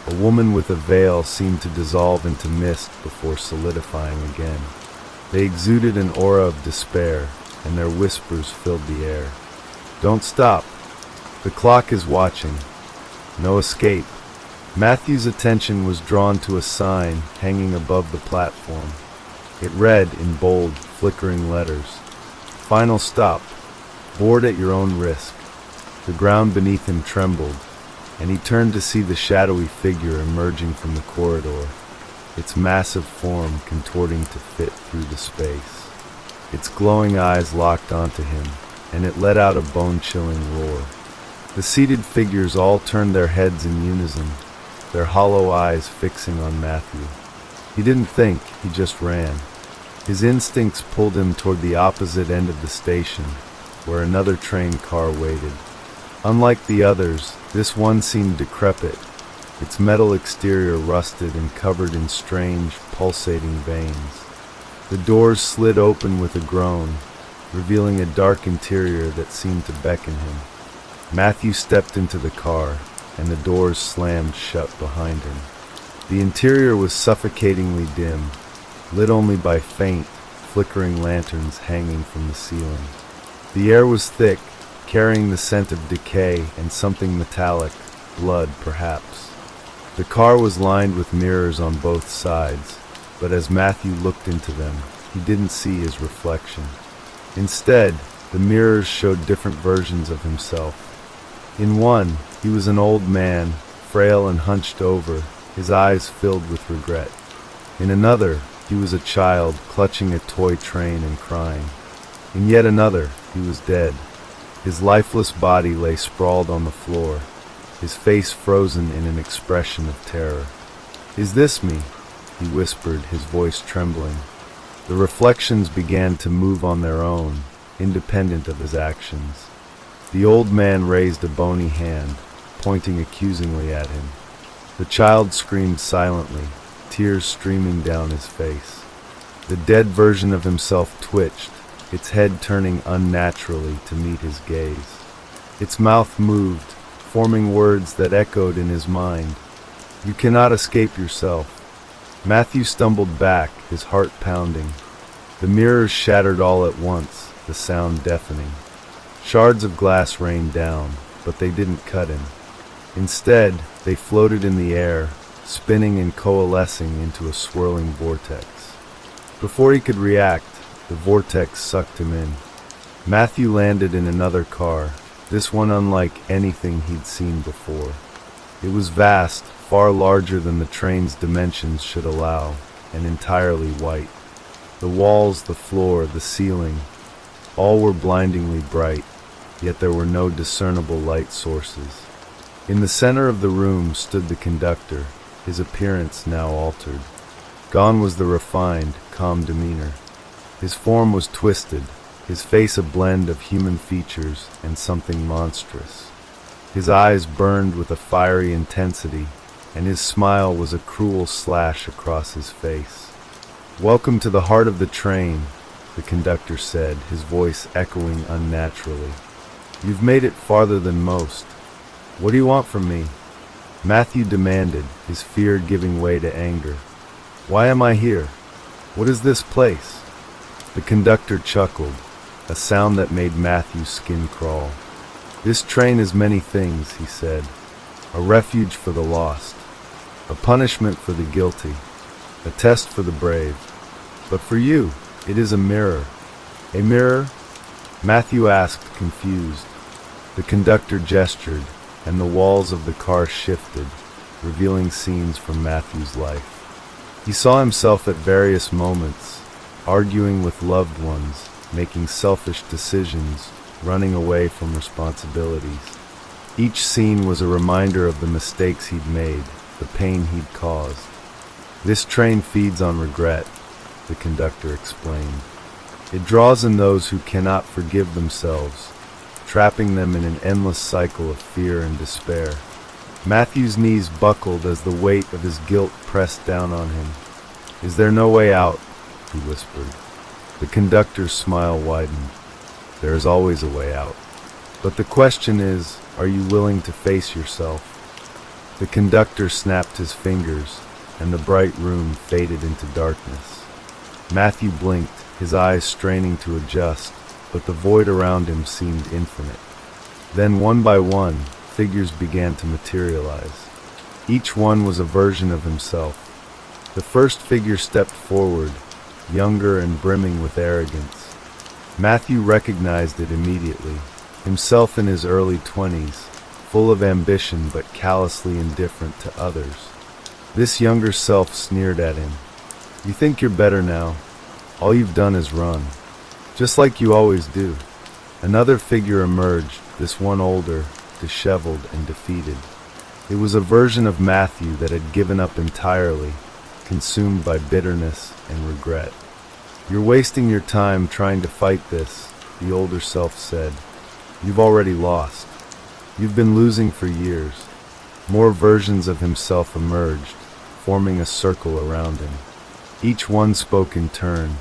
A woman with a veil seemed to dissolve into mist before solidifying again. They exuded an aura of despair, and their whispers filled the air. "Don't stop. The clock is watching. No escape." Matthew's attention was drawn to a sign hanging above the platform. It read in bold, flickering letters, "Final stop. Board at your own risk." The ground beneath him trembled, and he turned to see the shadowy figure emerging from the corridor, its massive form contorting to fit through the space. Its glowing eyes locked onto him, and it let out a bone-chilling roar. The seated figures all turned their heads in unison, their hollow eyes fixing on Matthew. He didn't think, he just ran. His instincts pulled him toward the opposite end of the station, where another train car waited. Unlike the others, this one seemed decrepit, its metal exterior rusted and covered in strange, pulsating veins. The doors slid open with a groan, revealing a dark interior that seemed to beckon him. Matthew stepped into the car, and the doors slammed shut behind him. The interior was suffocatingly dim, lit only by faint, flickering lanterns hanging from the ceiling. The air was thick, carrying the scent of decay and something metallic, blood perhaps. The car was lined with mirrors on both sides, but as Matthew looked into them, he didn't see his reflection. Instead, the mirrors showed different versions of himself. In one, he was an old man, frail and hunched over, his eyes filled with regret. In another, he was a child, clutching a toy train and crying. In yet another, he was dead. His lifeless body lay sprawled on the floor, his face frozen in an expression of terror. "Is this me?" he whispered, his voice trembling. The reflections began to move on their own, independent of his actions. The old man raised a bony hand, pointing accusingly at him. The child screamed silently, tears streaming down his face. The dead version of himself twitched, its head turning unnaturally to meet his gaze. Its mouth moved, forming words that echoed in his mind. "You cannot escape yourself." Matthew stumbled back, his heart pounding. The mirrors shattered all at once, the sound deafening. Shards of glass rained down, but they didn't cut him. Instead, they floated in the air, spinning and coalescing into a swirling vortex. Before he could react, the vortex sucked him in. Matthew landed in another car, this one unlike anything he'd seen before. It was vast, far larger than the train's dimensions should allow, and entirely white. The walls, the floor, the ceiling, all were blindingly bright, yet there were no discernible light sources. In the center of the room stood the conductor, his appearance now altered. Gone was the refined, calm demeanor. His form was twisted, his face a blend of human features and something monstrous. His eyes burned with a fiery intensity, and his smile was a cruel slash across his face. "Welcome to the heart of the train," the conductor said, his voice echoing unnaturally. "You've made it farther than most. What do you want from me?" Matthew demanded, his fear giving way to anger. "Why am I here? What is this place?" The conductor chuckled, a sound that made Matthew's skin crawl. "This train is many things," he said. "A refuge for the lost, a punishment for the guilty, a test for the brave. But for you, it is a mirror." "A mirror?" Matthew asked, confused. The conductor gestured, and the walls of the car shifted, revealing scenes from Matthew's life. He saw himself at various moments, arguing with loved ones, making selfish decisions, running away from responsibilities. Each scene was a reminder of the mistakes he'd made, the pain he'd caused. "This train feeds on regret," the conductor explained. "It draws in those who cannot forgive themselves, trapping them in an endless cycle of fear and despair." Matthew's knees buckled as the weight of his guilt pressed down on him. "Is there no way out?" he whispered. The conductor's smile widened. "There is always a way out. But the question is, are you willing to face yourself?" The conductor snapped his fingers, and the bright room faded into darkness. Matthew blinked, his eyes straining to adjust, but the void around him seemed infinite. Then, one by one, figures began to materialize. Each one was a version of himself. The first figure stepped forward, younger and brimming with arrogance. Matthew recognized it immediately, himself in his early 20s, full of ambition but callously indifferent to others. This younger self sneered at him. "You think you're better now? All you've done is run. Just like you always do." Another figure emerged, this one older, disheveled and defeated. It was a version of Matthew that had given up entirely, consumed by bitterness and regret. "You're wasting your time trying to fight this," the older self said. "You've already lost. You've been losing for years." More versions of himself emerged, forming a circle around him. Each one spoke in turn,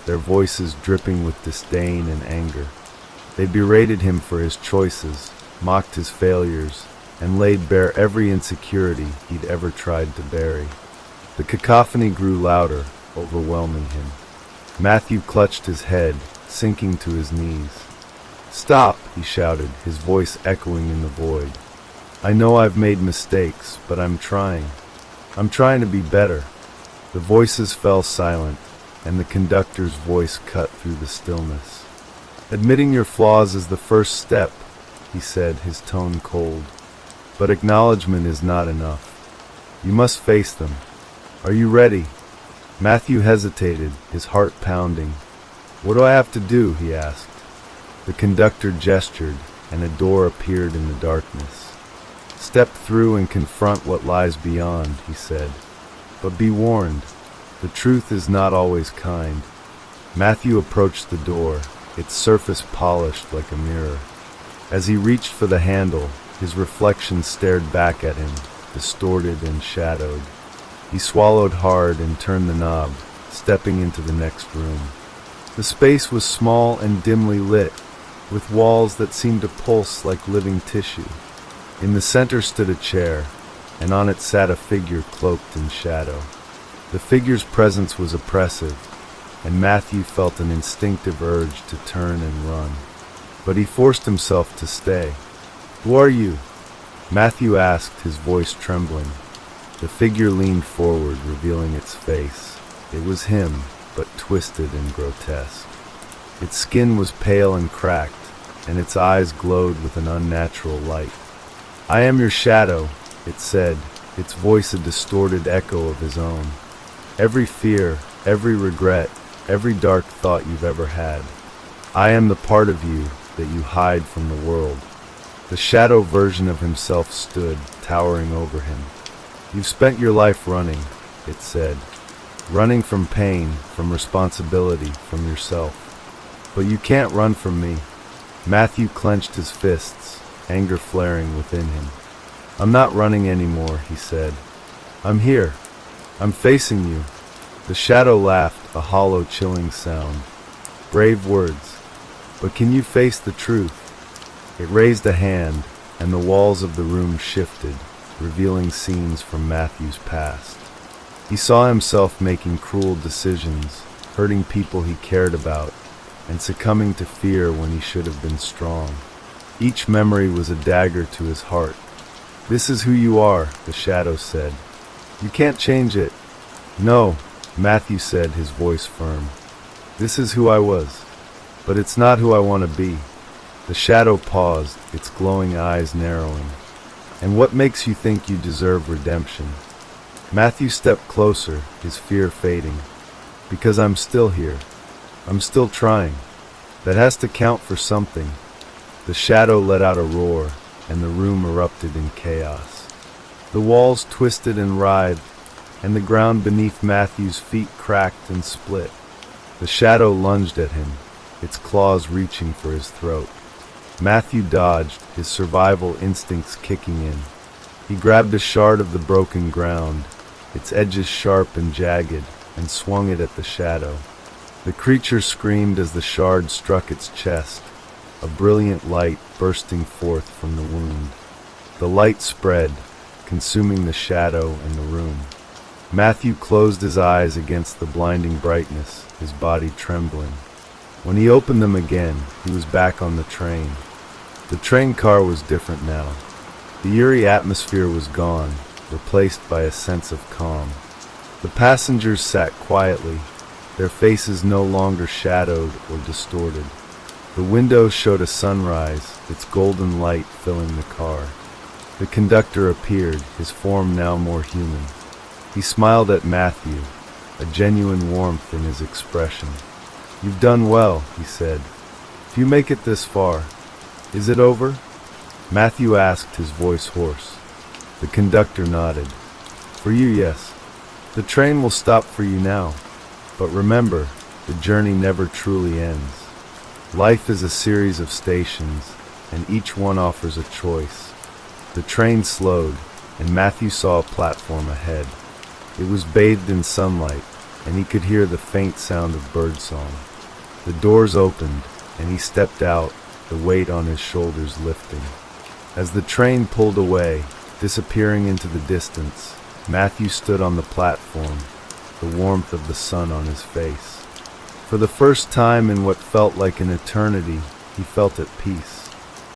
their voices dripping with disdain and anger. They berated him for his choices, mocked his failures, and laid bare every insecurity he'd ever tried to bury. The cacophony grew louder, overwhelming him. Matthew clutched his head, sinking to his knees. "Stop!" he shouted, his voice echoing in the void. "I know I've made mistakes, but I'm trying. I'm trying to be better." The voices fell silent, and the conductor's voice cut through the stillness. "Admitting your flaws is the first step," he said, his tone cold. "But acknowledgement is not enough. You must face them. Are you ready?" Matthew hesitated, his heart pounding. "What do I have to do?" he asked. The conductor gestured, and a door appeared in the darkness. "Step through and confront what lies beyond," he said. "But be warned, the truth is not always kind." Matthew approached the door, its surface polished like a mirror. As he reached for the handle, his reflection stared back at him, distorted and shadowed. He swallowed hard and turned the knob, stepping into the next room. The space was small and dimly lit, with walls that seemed to pulse like living tissue. In the center stood a chair, and on it sat a figure cloaked in shadow. The figure's presence was oppressive, and Matthew felt an instinctive urge to turn and run. But he forced himself to stay. "Who are you?" Matthew asked, his voice trembling. The figure leaned forward, revealing its face. It was him, but twisted and grotesque. Its skin was pale and cracked, and its eyes glowed with an unnatural light. "I am your shadow," it said, its voice a distorted echo of his own. "Every fear, every regret, every dark thought you've ever had. I am the part of you that you hide from the world." The shadow version of himself stood, towering over him. "You've spent your life running," it said. "Running from pain, from responsibility, from yourself. But you can't run from me." Matthew clenched his fists, anger flaring within him. "I'm not running anymore," he said. "I'm here. I'm facing you." The shadow laughed, a hollow, chilling sound. "Brave words. But can you face the truth?" It raised a hand, and the walls of the room shifted, revealing scenes from Matthew's past. He saw himself making cruel decisions, hurting people he cared about, and succumbing to fear when he should have been strong. Each memory was a dagger to his heart. "This is who you are," the shadow said. "You can't change it." "No," Matthew said, his voice firm. "This is who I was. But it's not who I want to be." The shadow paused, its glowing eyes narrowing. "And what makes you think you deserve redemption?" Matthew stepped closer, his fear fading. "Because I'm still here. I'm still trying. That has to count for something." The shadow let out a roar, and the room erupted in chaos. The walls twisted and writhed, and the ground beneath Matthew's feet cracked and split. The shadow lunged at him, its claws reaching for his throat. Matthew dodged, his survival instincts kicking in. He grabbed a shard of the broken ground, its edges sharp and jagged, and swung it at the shadow. The creature screamed as the shard struck its chest, a brilliant light bursting forth from the wound. The light spread, consuming the shadow and the room. Matthew closed his eyes against the blinding brightness, his body trembling. When he opened them again, he was back on the train. The train car was different now. The eerie atmosphere was gone, replaced by a sense of calm. The passengers sat quietly, their faces no longer shadowed or distorted. The window showed a sunrise, its golden light filling the car. The conductor appeared, his form now more human. He smiled at Matthew, a genuine warmth in his expression. "You've done well," he said. "If you make it this far, is it over?" Matthew asked, his voice hoarse. The conductor nodded. "For you, yes. The train will stop for you now. But remember, the journey never truly ends. Life is a series of stations, and each one offers a choice." The train slowed, and Matthew saw a platform ahead. It was bathed in sunlight, and he could hear the faint sound of birdsong. The doors opened, and he stepped out, the weight on his shoulders lifting. As the train pulled away, disappearing into the distance, Matthew stood on the platform, the warmth of the sun on his face. For the first time in what felt like an eternity, he felt at peace.